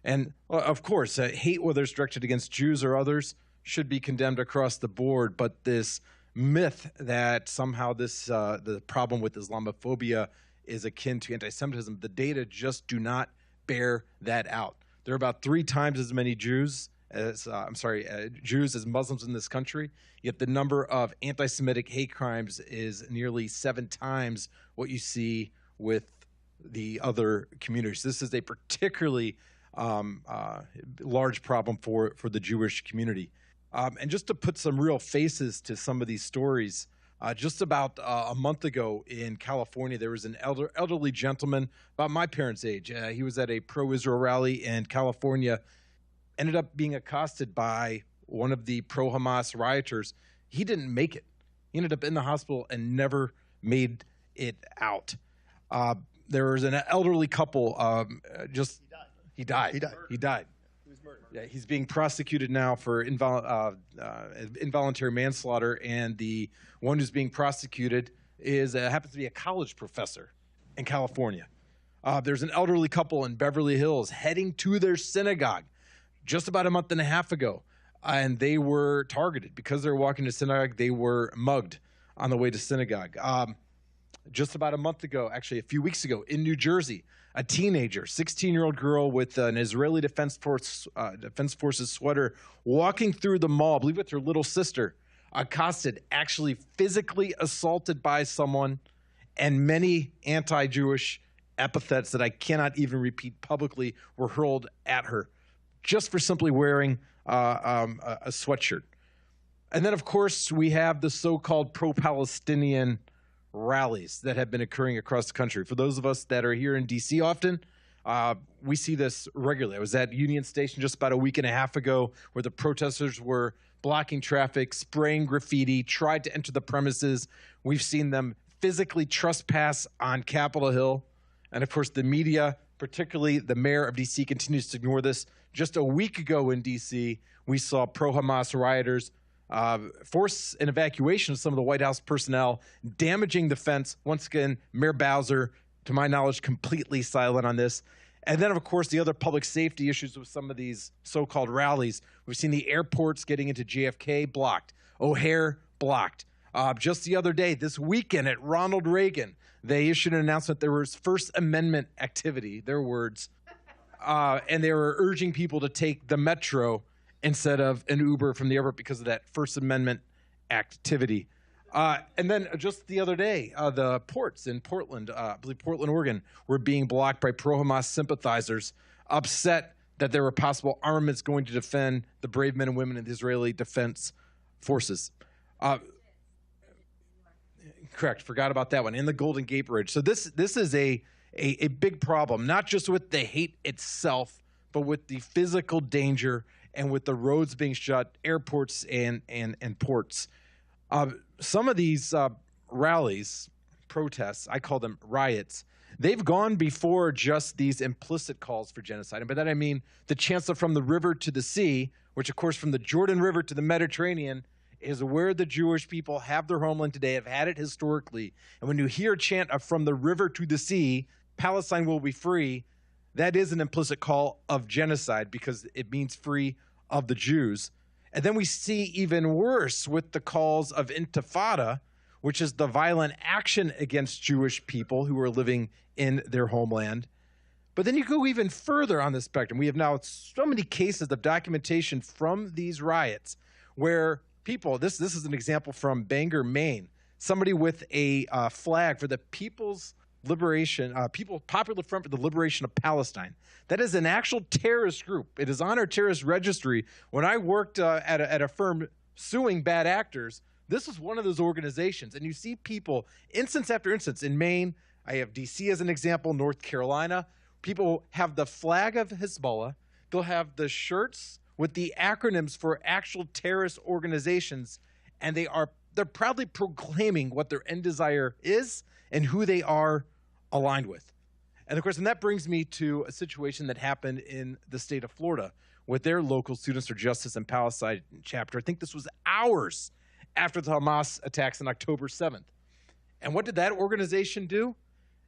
And of course, hate, whether it's directed against Jews or others, should be condemned across the board. But this myth that somehow the problem with Islamophobia is akin to anti-Semitism, the data just do not bear that out. There are about 3 times as many Jews as Muslims in this country, yet the number of anti-Semitic hate crimes is nearly 7 times what you see with the other communities. This is a particularly large problem for the Jewish community. And just to put some real faces to some of these stories, just about a month ago in California, there was an elderly gentleman about my parents' age. He was at a pro-Israel rally in California, ended up being accosted by one of the pro-Hamas rioters. He didn't make it. He ended up in the hospital and never made it out. There was an elderly couple. He died. He was murdered. Yeah, he's being prosecuted now for involuntary manslaughter, and the one who's being prosecuted happens to be a college professor in California. There's an elderly couple in Beverly Hills heading to their synagogue just about a month and a half ago, and they were targeted because they were walking to synagogue. They were mugged on the way to synagogue. Just about a month ago, actually a few weeks ago, in New Jersey, a teenager, 16-year-old girl with an Israeli Defense Forces sweater, walking through the mall, I believe with her little sister, accosted, actually physically assaulted by someone, and many anti-Jewish epithets that I cannot even repeat publicly were hurled at her, just for simply wearing a sweatshirt. And then, of course, we have the so-called pro-Palestinian rallies that have been occurring across the country. For those of us that are here in D.C. often, We see this regularly. I was at Union Station just about a week and a half ago where the protesters were blocking traffic, spraying graffiti, tried to enter the premises. We've seen them physically trespass on Capitol Hill. And of course, the media, particularly the mayor of D.C., continues to ignore this. Just a week ago in D.C., we saw pro-Hamas rioters force an evacuation of some of the White House personnel, damaging the fence. Once again, Mayor Bowser, to my knowledge, completely silent on this. And then, of course, the other public safety issues with some of these so-called rallies. We've seen the airports getting into JFK blocked, O'Hare blocked. Just the other day, this weekend at Ronald Reagan, they issued an announcement there was First Amendment activity, their words, and they were urging people to take the metro instead of an Uber from the airport because of that First Amendment activity. And then just the other day, the ports in Portland, I believe Portland, Oregon, were being blocked by pro-Hamas sympathizers, upset that there were possible armaments going to defend the brave men and women in the Israeli Defense Forces. Correct, forgot about that one, in the Golden Gate Bridge. So this is a big problem, not just with the hate itself, but with the physical danger and with the roads being shut, airports and ports. Some of these rallies, protests, I call them riots, they've gone before just these implicit calls for genocide. And by that I mean the chancellor from the river to the sea, which of course from the Jordan River to the Mediterranean is where the Jewish people have their homeland today, have had it historically. And when you hear a chant of from the river to the sea, Palestine will be free, that is an implicit call of genocide because it means free of the Jews. And then we see even worse with the calls of intifada, which is the violent action against Jewish people who are living in their homeland. But then you go even further on the spectrum. We have now so many cases of documentation from these riots where people, this is an example from Bangor, Maine, somebody with a flag for the People's Liberation, Popular Front for the Liberation of Palestine. That is an actual terrorist group. It is on our terrorist registry. When I worked at a firm suing bad actors, this was one of those organizations. And you see people, instance after instance, in Maine, I have D.C. as an example, North Carolina, people have the flag of Hezbollah. They'll have the shirts with the acronyms for actual terrorist organizations, and they're proudly proclaiming what their end desire is and who they are aligned with. And of course, and that brings me to a situation that happened in the state of Florida with their local Students for Justice and Palestine chapter. I think this was hours after the Hamas attacks on October 7th. And what did that organization do?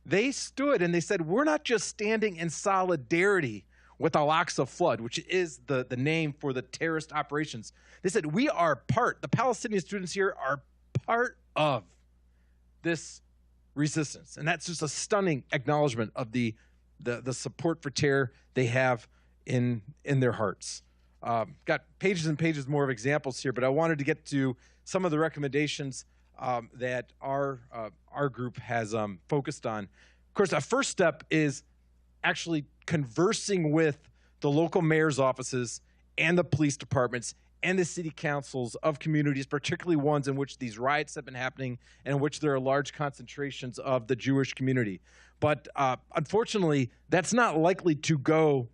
They stood and they said, we're not just standing in solidarity with Al-Aqsa Flood, which is the name for the terrorist operations. They said, we are the Palestinian students here are part of this resistance. And that's just a stunning acknowledgement of the support for terror they have in their hearts. Got pages and pages more of examples here, but I wanted to get to some of the recommendations that our group has focused on. Of course, our first step is actually conversing with the local mayor's offices and the police departments and the city councils of communities, particularly ones in which these riots have been happening and in which there are large concentrations of the Jewish community. But unfortunately, that's not likely to go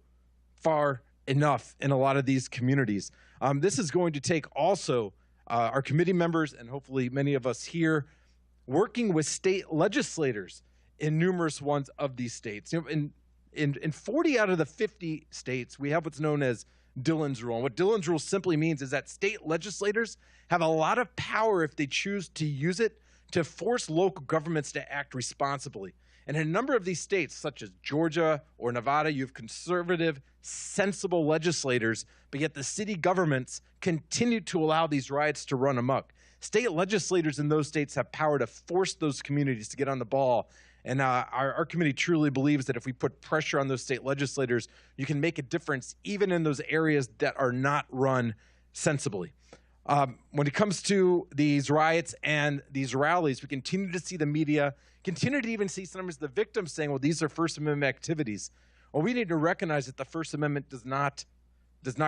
far enough in a lot of these communities. This is going to take also our committee members and hopefully many of us here working with state legislators in numerous ones of these states. You know, in 40 out of the 50 states, we have what's known as Dillon's Rule. And what Dillon's Rule simply means is that state legislators have a lot of power if they choose to use it to force local governments to act responsibly. And in a number of these states, such as Georgia or Nevada, you have conservative, sensible legislators, but yet the city governments continue to allow these riots to run amok. State legislators in those states have power to force those communities to get on the ball. And our committee truly believes that if we put pressure on those state legislators, you can make a difference even in those areas that are not run sensibly. When it comes to these riots and these rallies, we continue to see the media, continue to even see sometimes the victims saying, well, these are First Amendment activities. Well, we need to recognize that the First Amendment does not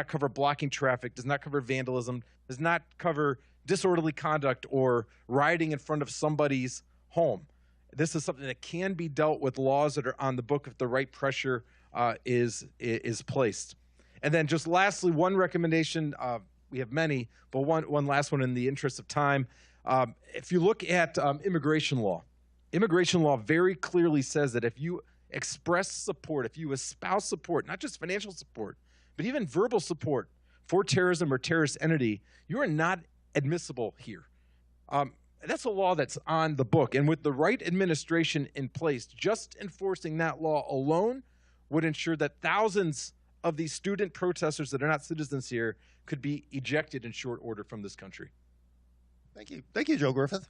cover blocking traffic, does not cover vandalism, does not cover disorderly conduct or rioting in front of somebody's home. This is something that can be dealt with laws that are on the book if the right pressure is placed. And then just lastly, one recommendation, we have many, but one last one in the interest of time. If you look at immigration law very clearly says that if you express support, if you espouse support, not just financial support, but even verbal support for terrorism or terrorist entity, you are not admissible here. That's a law that's on the book. And with the right administration in place, just enforcing that law alone would ensure that thousands of these student protesters that are not citizens here could be ejected in short order from this country. Thank you. Thank you, Joe Griffith.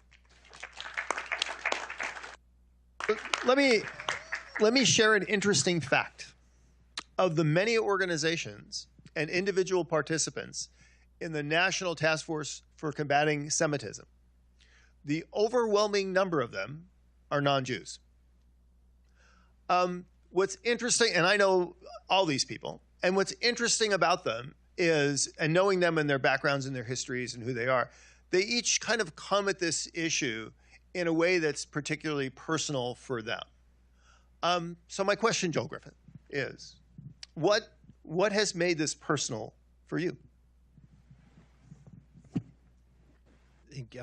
Let me share an interesting fact. Of the many organizations and individual participants in the National Task Force for Combating Semitism, the overwhelming number of them are non-Jews. What's interesting, and I know all these people, and what's interesting about them is, and knowing them and their backgrounds and their histories and who they are, they each kind of come at this issue in a way that's particularly personal for them. So my question, Joel Griffith, is what has made this personal for you? I think,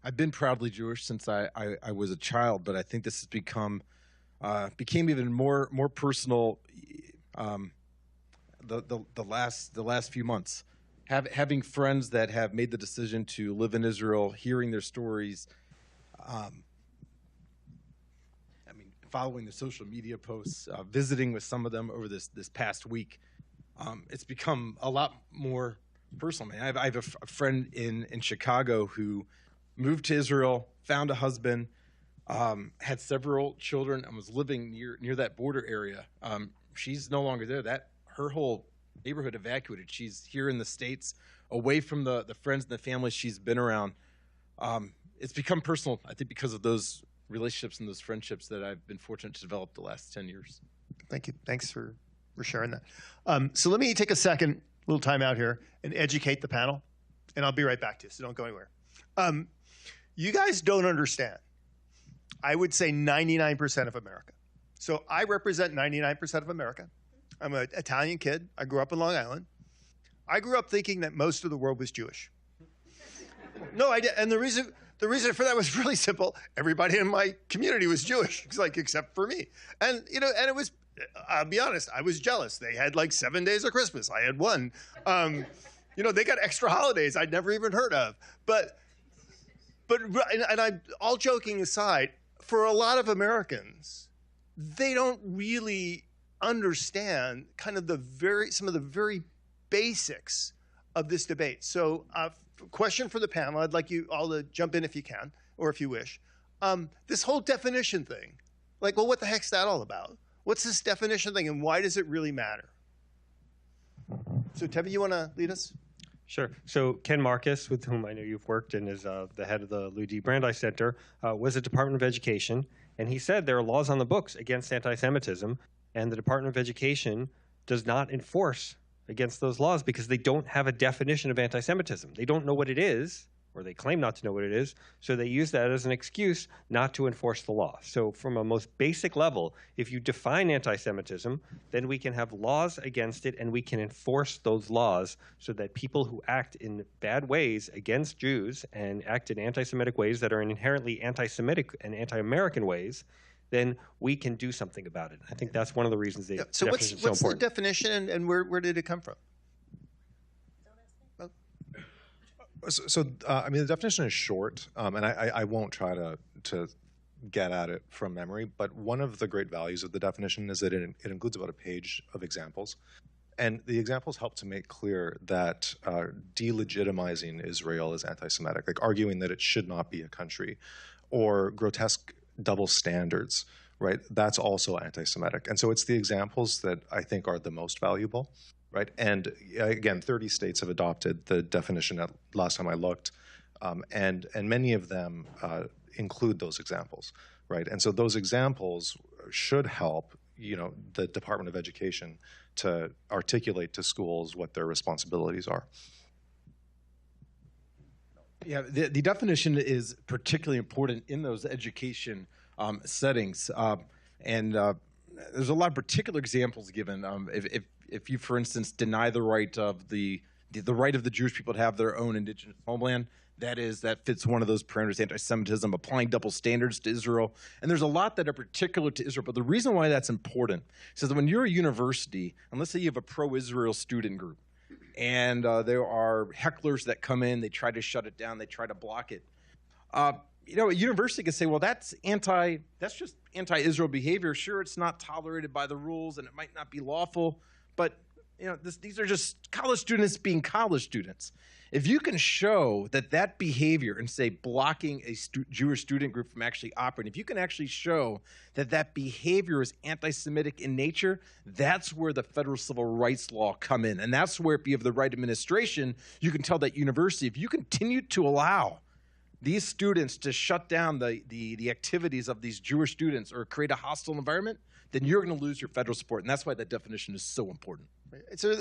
I've been proudly Jewish since I was a child, but I think this has became even more personal the last few months. Having friends that have made the decision to live in Israel, hearing their stories, following the social media posts, visiting with some of them over this past week, it's become a lot more personal. I have a friend in Chicago who moved to Israel, found a husband, had several children, and was living near that border area. She's no longer there. Her whole neighborhood evacuated. She's here in the States, away from the friends and the family she's been around. It's become personal, I think, because of those relationships and those friendships that I've been fortunate to develop the last 10 years. Thank you. Thanks for sharing that. So let me take a second, little time out here, and educate the panel, and I'll be right back to you, so don't go anywhere. You guys don't understand. I would say 99% of America. So I represent 99% of America. I'm an Italian kid. I grew up in Long Island. I grew up thinking that most of the world was Jewish. No, I did, and the reason for that was really simple. Everybody in my community was Jewish, except for me. And and it was, I'll be honest, I was jealous. They had 7 days of Christmas. I had one. They got extra holidays I'd never even heard of. But I'm all joking aside, for a lot of Americans, they don't really understand kind of some of the very basics of this debate. So question for the panel, I'd like you all to jump in if you can, or if you wish. This whole definition thing, what the heck's that all about? What's this definition thing, and why does it really matter? So Tevi, you want to lead us? Sure. So Ken Marcus, with whom I know you've worked and is the head of the Lou D. Brandeis Center, was at Department of Education, and he said there are laws on the books against anti-Semitism, and the Department of Education does not enforce against those laws because they don't have a definition of anti-Semitism. They don't know what it is, or they claim not to know what it is, so they use that as an excuse not to enforce the law. So from a most basic level, if you define anti-Semitism, then we can have laws against it, and we can enforce those laws so that people who act in bad ways against Jews and act in anti-Semitic ways that are inherently anti-Semitic and anti-American ways, then we can do something about it. I think that's one of the reasons the So definition is so what's the important. definition, and where did it come from? The definition is short, and I won't try to get at it from memory, but one of the great values of the definition is that it includes about a page of examples. And the examples help to make clear that delegitimizing Israel is anti-Semitic, arguing that it should not be a country, or grotesque double standards, right? That's also anti-Semitic. And so it's the examples that I think are the most valuable. Right, and again, 30 states have adopted the definition at last time I looked, and many of them include those examples, right? And so those examples should help, the Department of Education to articulate to schools what their responsibilities are. Yeah, the definition is particularly important in those education settings, and there's a lot of particular examples given. If you, for instance, deny the right of the right of the Jewish people to have their own indigenous homeland, that fits one of those parameters: anti-Semitism, applying double standards to Israel. And there's a lot that are particular to Israel. But the reason why that's important is that when you're a university, and let's say you have a pro-Israel student group, and there are hecklers that come in, they try to shut it down, they try to block it. You know, a university could say, well, that's just anti-Israel behavior. Sure, it's not tolerated by the rules, and it might not be lawful, but you know, these are just college students being college students. If you can show that behavior, and say blocking a Jewish student group from actually operating, if you can actually show that behavior is anti-Semitic in nature, that's where the federal civil rights law come in. And that's where, if you have the right administration, you can tell that university, if you continue to allow these students to shut down the activities of these Jewish students or create a hostile environment, then you're going to lose your federal support. And that's why that definition is so important. So,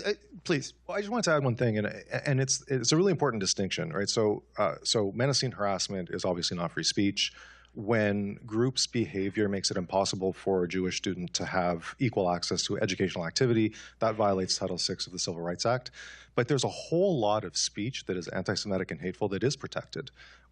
please. Well, I just wanted to add one thing, and it's a really important distinction, right? So menacing harassment is obviously not free speech. When groups' behavior makes it impossible for a Jewish student to have equal access to educational activity, that violates Title VI of the Civil Rights Act. But there's a whole lot of speech that is anti-Semitic and hateful that is protected.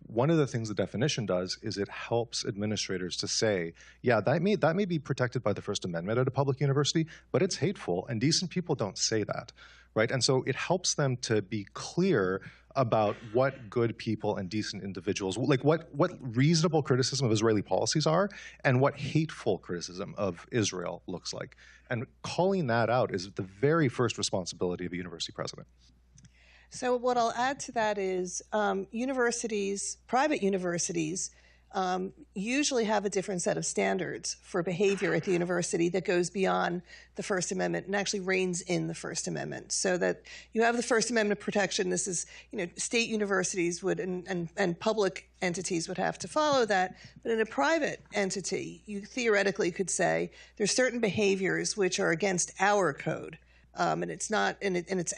One of the things the definition does is it helps administrators to say, yeah, that may be protected by the First Amendment at a public university, but it's hateful, and decent people don't say that, right? And so it helps them to be clear about what good people and decent individuals, like what reasonable criticism of Israeli policies are and what hateful criticism of Israel looks like. And calling that out is the very first responsibility of a university president. So what I'll add to that is universities, private universities, usually have a different set of standards for behavior at the university that goes beyond the First Amendment and actually reins in the First Amendment, so that you have the First Amendment protection. This is, you know, state universities would and public entities would have to follow that. But in a private entity, you theoretically could say there's certain behaviors which are against our code. And it's not, and it's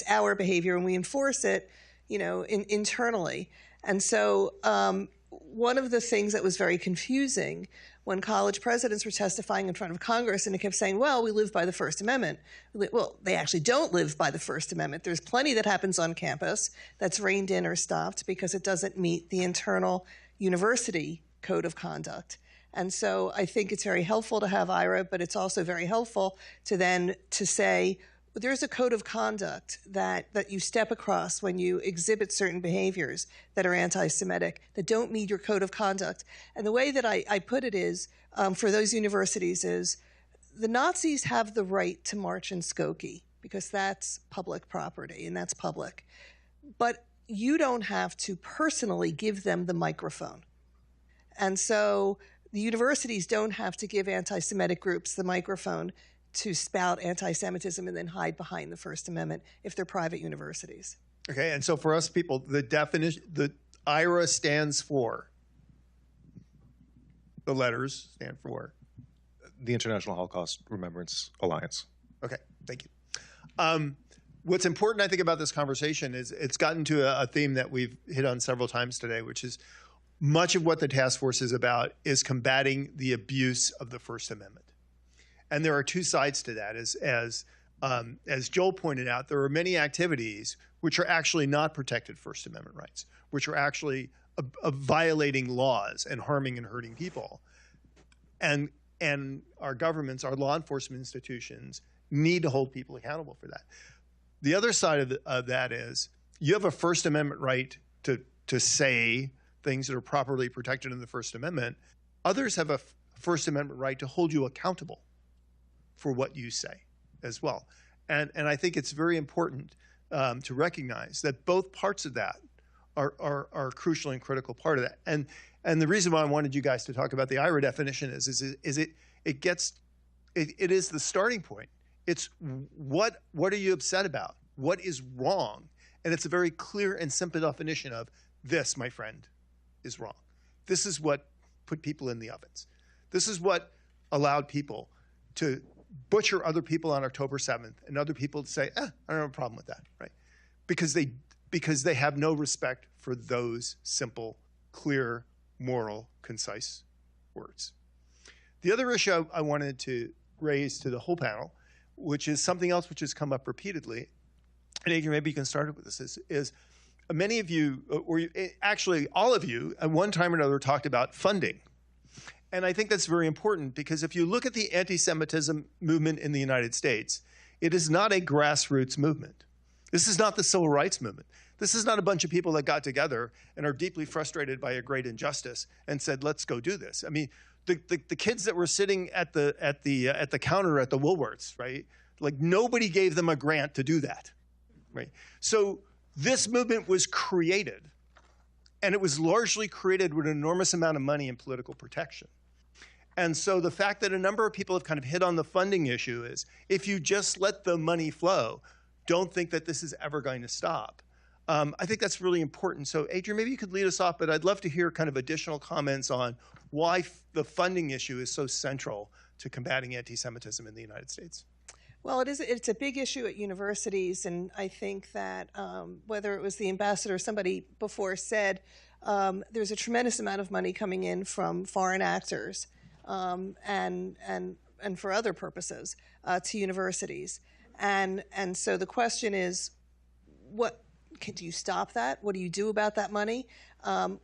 our behavior, and we enforce it, you know, internally. And so one of the things that was very confusing when college presidents were testifying in front of Congress, and they kept saying, well, we live by the First Amendment. Well, they actually don't live by the First Amendment. There's plenty that happens on campus that's reined in or stopped because it doesn't meet the internal university code of conduct. And so I think it's very helpful to have IRA, but it's also very helpful to say, well, there's a code of conduct that you step across when you exhibit certain behaviors that are anti-Semitic, that don't meet your code of conduct. And the way that I put it is, for those universities, is the Nazis have the right to march in Skokie because that's public property and that's public. But you don't have to personally give them the microphone. And so the universities don't have to give anti-Semitic groups the microphone to spout anti-Semitism and then hide behind the First Amendment if they're private universities. Okay, and so for us people, the definition, the IRA stands for, the letters stand for? The International Holocaust Remembrance Alliance. Okay, thank you. What's important, I think, about this conversation is it's gotten to a theme that we've hit on several times today, which is much of what the task force is about is combating the abuse of the First Amendment. And there are two sides to that. As Joel pointed out, there are many activities which are actually not protected First Amendment rights, which are actually violating laws and harming and hurting people. And our governments, our law enforcement institutions need to hold people accountable for that. The other side of that is you have a First Amendment right to say things that are properly protected in the First Amendment. Others have a First Amendment right to hold you accountable for what you say as well. And I think it's very important to recognize that both parts of that are a crucial and critical part of that. And the reason why I wanted you guys to talk about the IRA definition is it is the starting point. It's what are you upset about? What is wrong? And it's a very clear and simple definition of this, my friend, is wrong. This is what put people in the ovens. This is what allowed people to butcher other people on October 7th and other people to say, I don't have a problem with that, right? Because they have no respect for those simple, clear, moral, concise words. The other issue I wanted to raise to the whole panel, which is something else which has come up repeatedly, and Adrian, maybe you can start with this, is many of you, or actually all of you, at one time or another talked about funding. And I think that's very important because if you look at the anti-Semitism movement in the United States, it is not a grassroots movement. This is not the civil rights movement. This is not a bunch of people that got together and are deeply frustrated by a great injustice and said, let's go do this. I mean, the kids that were sitting at the counter at the Woolworths, right? Like nobody gave them a grant to do that, right? So this movement was created, and it was largely created with an enormous amount of money and political protection. And so the fact that a number of people have kind of hit on the funding issue is, if you just let the money flow, don't think that this is ever going to stop. I think that's really important. So Adrian, maybe you could lead us off, but I'd love to hear kind of additional comments on why the funding issue is so central to combating anti-Semitism in the United States. Well, it's a big issue at universities, and I think that whether it was the ambassador or somebody before said, there's a tremendous amount of money coming in from foreign actors and for other purposes to universities. And so the question is, do you stop that? What do you do about that money?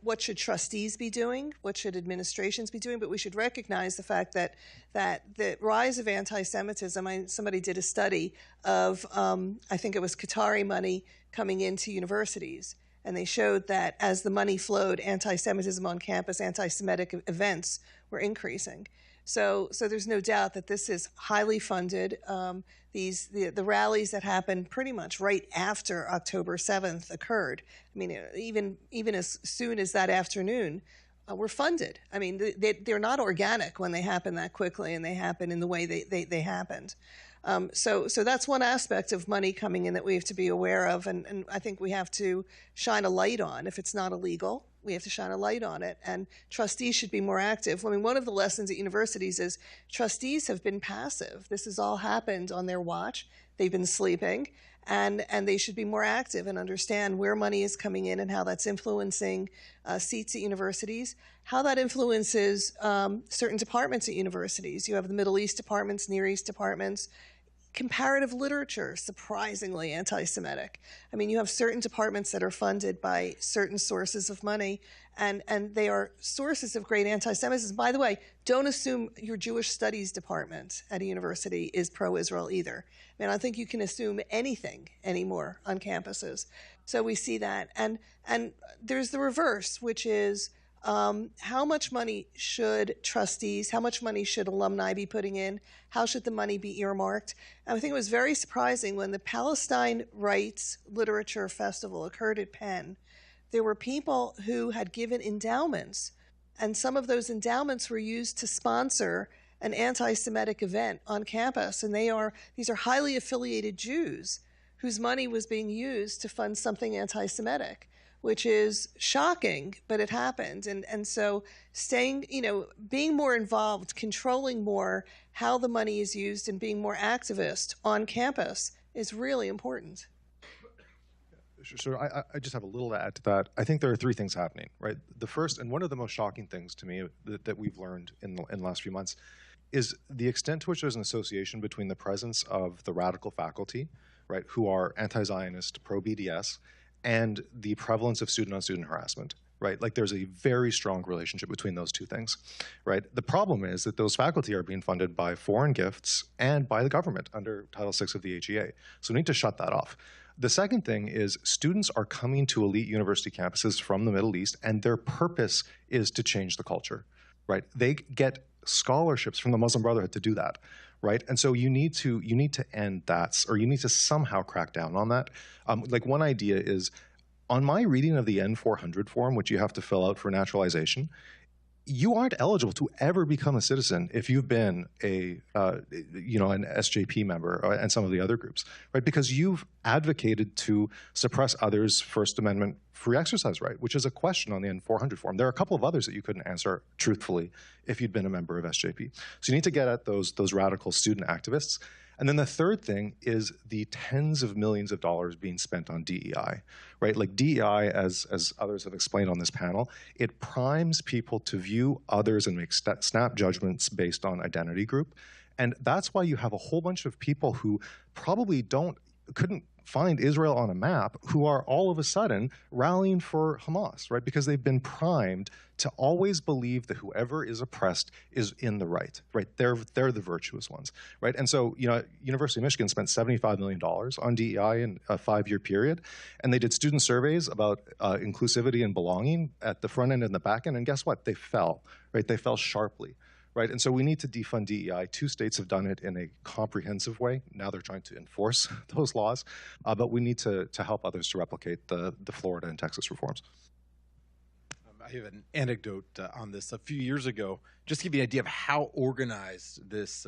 What should trustees be doing? What should administrations be doing? But we should recognize the fact that the rise of anti-Semitism, somebody did a study of, I think it was Qatari money coming into universities. And they showed that as the money flowed, anti-Semitism on campus, anti-Semitic events were increasing. So there's no doubt that this is highly funded. The rallies that happened pretty much right after October 7th occurred, I mean, even as soon as that afternoon, were funded. I mean, they're not organic when they happen that quickly, and they happen in the way they happened. So that's one aspect of money coming in that we have to be aware of, and I think we have to shine a light on. If it's not illegal, we have to shine a light on it, and trustees should be more active. I mean, one of the lessons at universities is trustees have been passive. This has all happened on their watch. They've been sleeping, and they should be more active and understand where money is coming in and how that's influencing seats at universities, how that influences certain departments at universities. You have the Middle East departments, Near East departments. Comparative literature, surprisingly anti-Semitic. I mean, you have certain departments that are funded by certain sources of money, and they are sources of great anti-Semitism. By the way, don't assume your Jewish studies department at a university is pro-Israel either. I mean, I don't think you can assume anything anymore on campuses. So we see that. And there's the reverse, which is how much money should trustees, how much money should alumni be putting in? How should the money be earmarked? And I think it was very surprising when the Palestine Rights Literature Festival occurred at Penn, there were people who had given endowments, and some of those endowments were used to sponsor an anti-Semitic event on campus. And these are highly affiliated Jews whose money was being used to fund something anti-Semitic, which is shocking, but it happened. And so being more involved, controlling more how the money is used, and being more activist on campus is really important. Sure. I just have a little to add to that. I think there are three things happening, right? The first, and one of the most shocking things to me that we've learned in the last few months, is the extent to which there's an association between the presence of the radical faculty, right, who are anti-Zionist, pro-BDS, and the prevalence of student-on-student harassment, right? Like there's a very strong relationship between those two things, right? The problem is that those faculty are being funded by foreign gifts and by the government under Title VI of the HEA. So we need to shut that off. The second thing is students are coming to elite university campuses from the Middle East, and their purpose is to change the culture, right? They get scholarships from the Muslim Brotherhood to do that, right? And so you need to end that, or you need to somehow crack down on that. Like one idea is, on my reading of the N400 form, which you have to fill out for naturalization, you aren't eligible to ever become a citizen if you've been an SJP member and some of the other groups, right? Because you've advocated to suppress others' First Amendment free exercise right, which is a question on the N400 form. There are a couple of others that you couldn't answer truthfully if you'd been a member of SJP. So you need to get at those radical student activists. And then the third thing is the tens of millions of dollars being spent on DEI, right? Like DEI, as others have explained on this panel, it primes people to view others and make snap judgments based on identity group. And that's why you have a whole bunch of people who probably couldn't find Israel on a map, who are all of a sudden rallying for Hamas, right? Because they've been primed to always believe that whoever is oppressed is in the right? They're the virtuous ones, right? And so, University of Michigan spent $75 million on DEI in a 5-year period, and they did student surveys about inclusivity and belonging at the front end and the back end, and guess what? They fell, right? They fell sharply. Right, and so we need to defund DEI. 2 states have done it in a comprehensive way. Now they're trying to enforce those laws, but we need to help others to replicate the Florida and Texas reforms. I have an anecdote on this. A few years ago, just to give you an idea of how organized this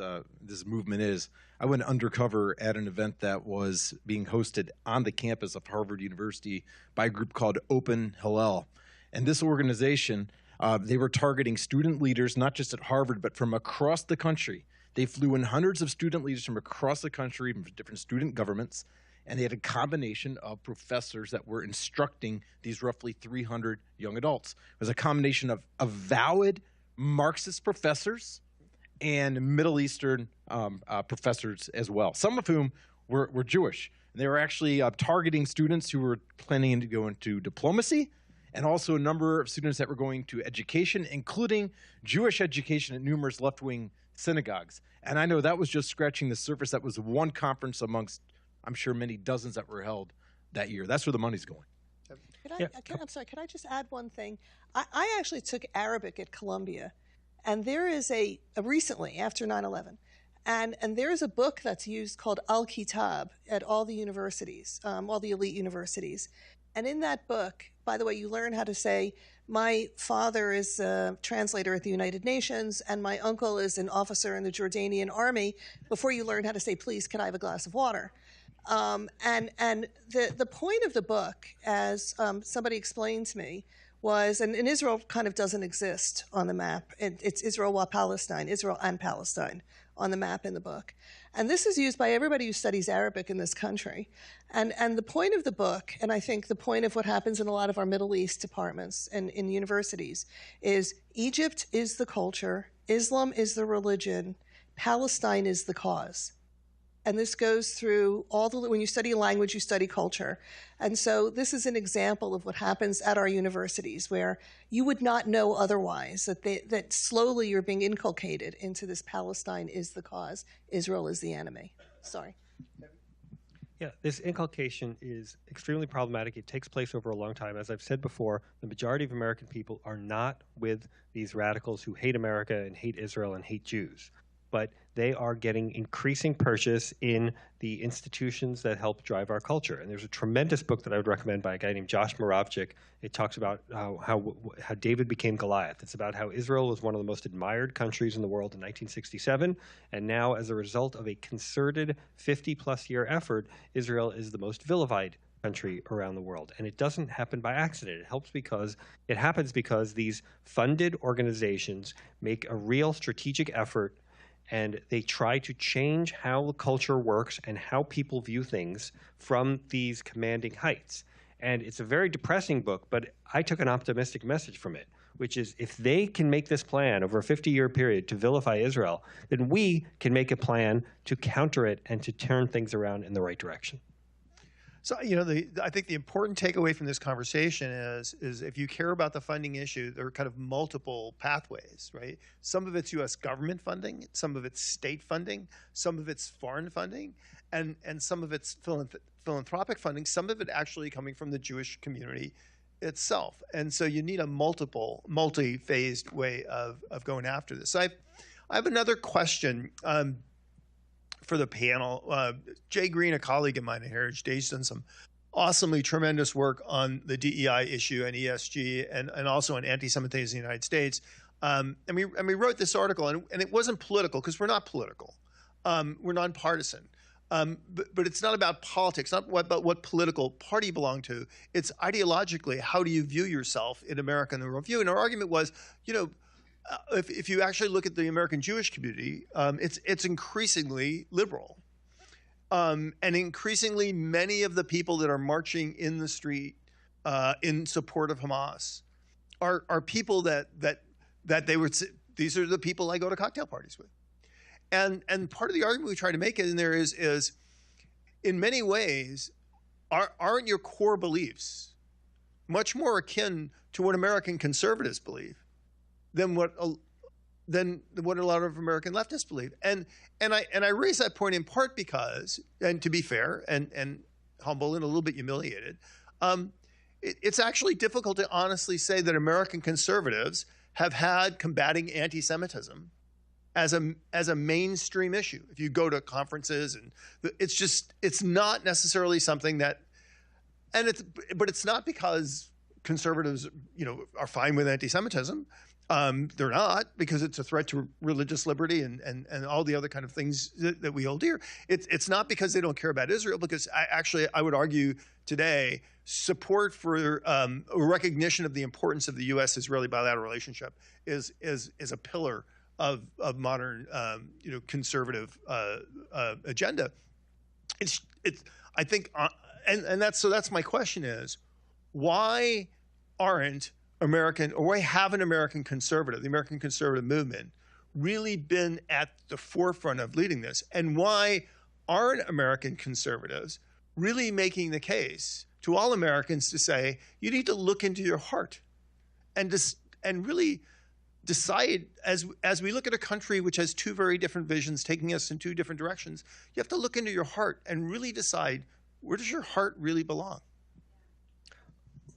movement is, I went undercover at an event that was being hosted on the campus of Harvard University by a group called Open Hillel. And this organization, they were targeting student leaders, not just at Harvard, but from across the country. They flew in hundreds of student leaders from across the country, from different student governments, and they had a combination of professors that were instructing these roughly 300 young adults. It was a combination of avowed Marxist professors and Middle Eastern professors as well, some of whom were Jewish. And they were actually targeting students who were planning to go into diplomacy, and also a number of students that were going to education, including Jewish education at numerous left-wing synagogues. And I know that was just scratching the surface. That was one conference amongst, I'm sure, many dozens that were held that year. That's where the money's going. I'm sorry, can I just add one thing? I actually took Arabic at Columbia, and there is recently, after 9/11, and there is a book that's used called Al-Kitab at all the universities, all the elite universities. And in that book, by the way, you learn how to say, my father is a translator at the United Nations, and my uncle is an officer in the Jordanian army, before you learn how to say, please, can I have a glass of water? And the point of the book, as somebody explained to me, was, and Israel kind of doesn't exist on the map. It's Israel while Palestine, Israel and Palestine on the map in the book. And this is used by everybody who studies Arabic in this country. And the point of the book, and I think the point of what happens in a lot of our Middle East departments and in universities, is Egypt is the culture, Islam is the religion, Palestine is the cause. And this goes through when you study language, you study culture. And so this is an example of what happens at our universities, where you would not know otherwise, that slowly you're being inculcated into this Palestine is the cause, Israel is the enemy. Sorry. Yeah, this inculcation is extremely problematic. It takes place over a long time. As I've said before, the majority of American people are not with these radicals who hate America and hate Israel and hate Jews. But they are getting increasing purchase in the institutions that help drive our culture. And there's a tremendous book that I would recommend by a guy named Josh Moravchik. It talks about how David became Goliath. It's about how Israel was one of the most admired countries in the world in 1967. And now, as a result of a concerted 50-plus year effort, Israel is the most vilified country around the world. And it doesn't happen by accident. It happens because these funded organizations make a real strategic effort, and they try to change how the culture works and how people view things from these commanding heights. And it's a very depressing book, but I took an optimistic message from it, which is if they can make this plan over a 50-year period to vilify Israel, then we can make a plan to counter it and to turn things around in the right direction. So, I think the important takeaway from this conversation is if you care about the funding issue, there are kind of multiple pathways, right? Some of it's U.S. government funding, some of it's state funding, some of it's foreign funding, and some of it's philanthropic funding, some of it actually coming from the Jewish community itself. And so you need a multi-phased way of going after this. So I have another question. For the panel. Jay Green, a colleague of mine at Heritage Day, has done some awesomely tremendous work on the DEI issue and ESG and also on anti-Semitism in the United States. And we wrote this article, and it wasn't political because we're not political. We're nonpartisan. But it's not about politics, not about what political party you belong to. It's ideologically, how do you view yourself in America and the worldview? And our argument was, if you actually look at the American Jewish community, it's increasingly liberal. And increasingly, many of the people that are marching in the street in support of Hamas are people that they would say, these are the people I go to cocktail parties with. And part of the argument we try to make in there is in many ways, aren't your core beliefs much more akin to what American conservatives believe than what a lot of American leftists believe? And I raise that point in part because, and to be fair and humble and a little bit humiliated, it's actually difficult to honestly say that American conservatives have had combating anti-Semitism as a mainstream issue. If you go to conferences, and it's not necessarily something that, but it's not because conservatives, are fine with anti-Semitism. They're not, because it's a threat to religious liberty and all the other kind of things that we hold dear. It's not because they don't care about Israel, because I would argue today support for a recognition of the importance of the U.S.-Israeli bilateral relationship is a pillar of modern conservative agenda. I think that's my question is, why aren't why haven't American conservative, the American conservative movement, really been at the forefront of leading this? And why aren't American conservatives really making the case to all Americans to say, you need to look into your heart and really decide, as we look at a country which has two very different visions taking us in two different directions, you have to look into your heart and really decide, where does your heart really belong?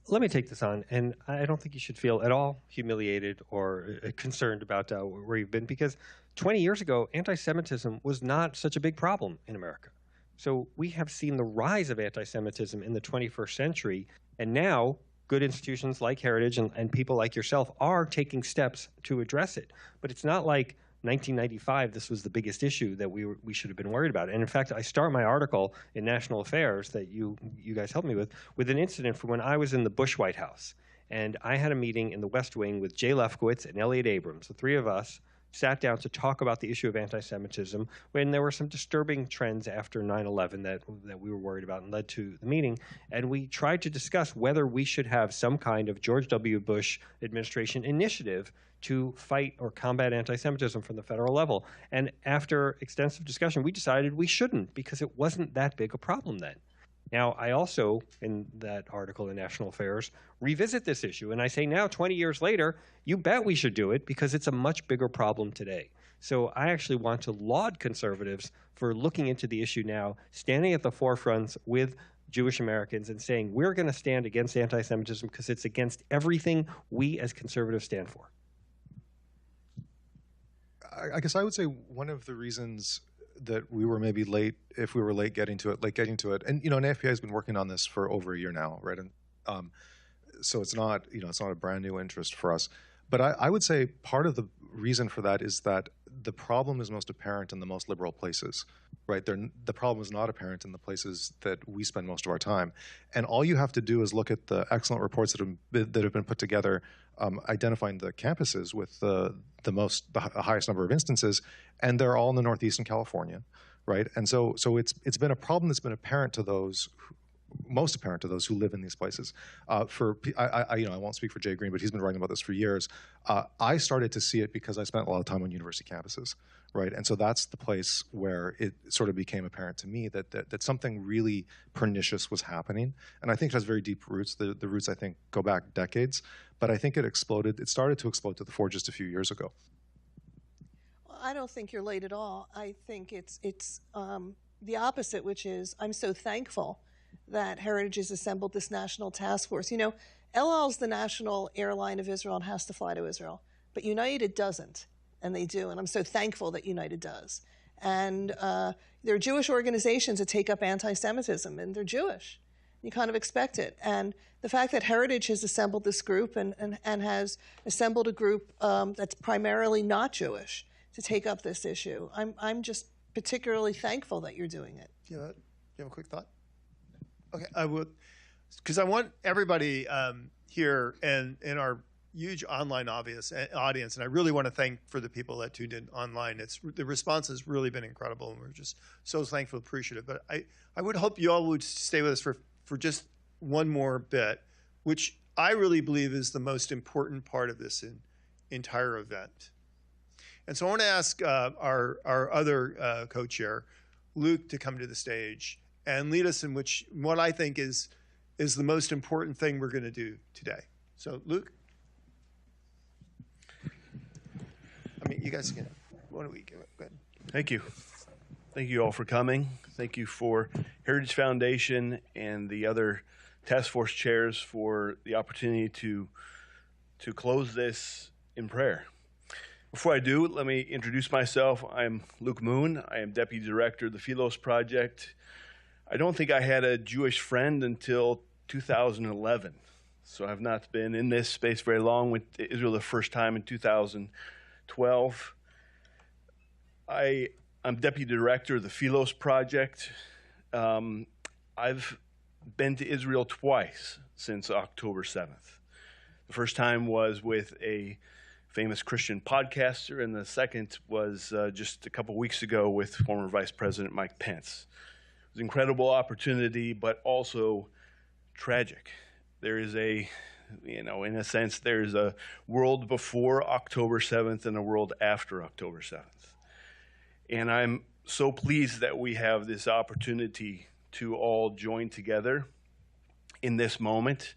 Let me take this on, and I don't think you should feel at all humiliated or concerned about where you've been, because 20 years ago, anti-Semitism was not such a big problem in America. So we have seen the rise of anti-Semitism in the 21st century, and now good institutions like Heritage and people like yourself are taking steps to address it. But it's not like 1995, this was the biggest issue that we should have been worried about. And in fact, I start my article in National Affairs that you guys helped me with an incident from when I was in the Bush White House. And I had a meeting in the West Wing with Jay Lefkowitz and Elliot Abrams. The three of us sat down to talk about the issue of anti-Semitism when there were some disturbing trends after 9/11 that we were worried about and led to the meeting. And we tried to discuss whether we should have some kind of George W. Bush administration initiative to fight or combat anti-Semitism from the federal level. And after extensive discussion, we decided we shouldn't, because it wasn't that big a problem then. Now, I also, in that article in National Affairs, revisit this issue. And I say now, 20 years later, you bet we should do it, because it's a much bigger problem today. So I actually want to laud conservatives for looking into the issue now, standing at the forefront with Jewish Americans and saying, we're going to stand against anti-Semitism because it's against everything we as conservatives stand for. I guess I would say one of the reasons that we were maybe late, if we were late getting to it, and and AFPI has been working on this for over a year now, right? And so it's not a brand new interest for us. But I would say part of the reason for that is that the problem is most apparent in the most liberal places, right? The problem is not apparent in the places that we spend most of our time. And all you have to do is look at the excellent reports that have been put together, identifying the campuses with the highest number of instances, and they're all in the Northeast and California, right? And so it's been a problem that's been apparent to those most apparent to those who live in these places. I won't speak for Jay Green, but he's been writing about this for years. I started to see it because I spent a lot of time on university campuses, right? And so that's the place where it sort of became apparent to me that something really pernicious was happening. And I think it has very deep roots. The roots, I think, go back decades. But I think it exploded. It started to explode to the fore just a few years ago. Well, I don't think you're late at all. I think it's the opposite, which is I'm so thankful that Heritage has assembled this national task force. El Al is the national airline of Israel and has to fly to Israel, but United doesn't, and they do, and I'm so thankful that United does. And there are Jewish organizations that take up anti-Semitism, and they're Jewish. You kind of expect it. And the fact that Heritage has assembled this group and has assembled a group that's primarily not Jewish to take up this issue, I'm just particularly thankful that you're doing it. Do you have a quick thought? Okay, I would, because I want everybody here and in our huge online audience, and I really want to thank for the people that tuned in online. The response has really been incredible, and we're just so thankful, appreciative. But I would hope you all would stay with us for just one more bit, which I really believe is the most important part of this entire event. And so I want to ask our other co-chair, Luke, to come to the stage and lead us in what I think is the most important thing we're going to do today. So, Luke? I mean, you guys can, why don't we go ahead. Thank you. Thank you all for coming. Thank you for Heritage Foundation and the other task force chairs for the opportunity to close this in prayer. Before I do, let me introduce myself. I'm Luke Moon. I am Deputy Director of the Philos Project. I don't think I had a Jewish friend until 2011. So I've not been in this space very long. Went to Israel the first time in 2012. I'm Deputy Director of the Philos Project. I've been to Israel twice since October 7th. The first time was with a famous Christian podcaster, and the second was just a couple weeks ago with former Vice President Mike Pence. It was an incredible opportunity, but also tragic. There is in a sense, there's a world before October 7th and a world after October 7th. And I'm so pleased that we have this opportunity to all join together in this moment.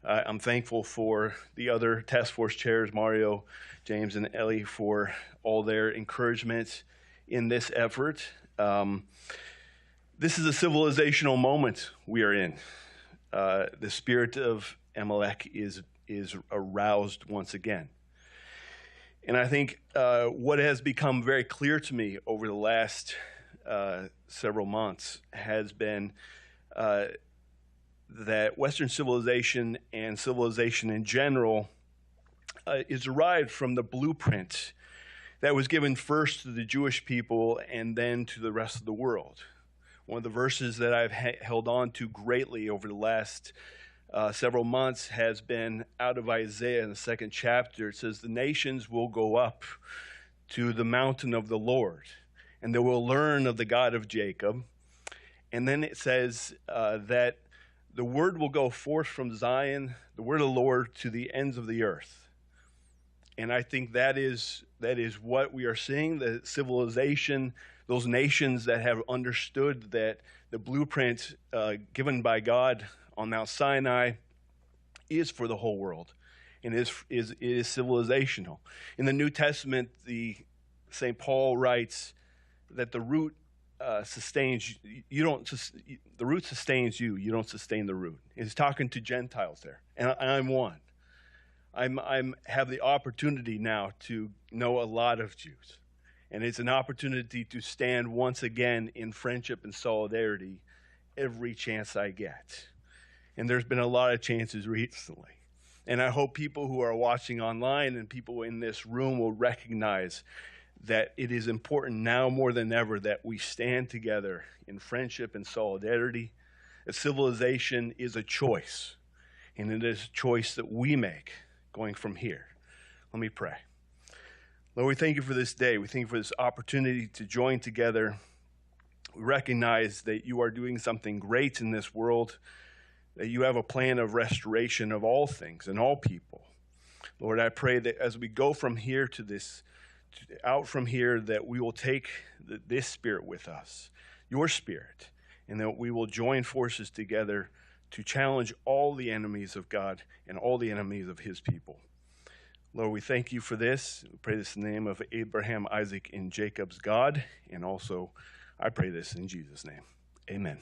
I'm thankful for the other task force chairs, Mario, James, and Ellie, for all their encouragement in this effort. This is a civilizational moment we are in. The spirit of Amalek is aroused once again. And I think what has become very clear to me over the last several months has been that Western civilization and civilization in general is derived from the blueprint that was given first to the Jewish people and then to the rest of the world. One of the verses that I've held on to greatly over the last several months has been out of Isaiah in the 2nd chapter. It says, "The nations will go up to the mountain of the Lord, and they will learn of the God of Jacob." And then it says that the word will go forth from Zion, the word of the Lord to the ends of the earth. And I think that is what we are seeing, the civilization, those nations that have understood that the blueprint given by God on Mount Sinai is for the whole world and is civilizational. In the New Testament, St. Paul writes that the root sustains you. The root sustains you. You don't sustain the root. He's talking to Gentiles there, and I'm one. I'm have the opportunity now to know a lot of Jews, and it's an opportunity to stand once again in friendship and solidarity every chance I get. And there's been a lot of chances recently. And I hope people who are watching online and people in this room will recognize that it is important now more than ever that we stand together in friendship and solidarity. A civilization is a choice, and it is a choice that we make going from here. Let me pray. Lord, we thank you for this day. We thank you for this opportunity to join together. We recognize that you are doing something great in this world, that you have a plan of restoration of all things and all people. Lord, I pray that as we go from here to this, out from here, that we will take this spirit with us, your spirit, and that we will join forces together to challenge all the enemies of God and all the enemies of his people. Lord, we thank you for this. We pray this in the name of Abraham, Isaac, and Jacob's God, and also I pray this in Jesus' name. Amen.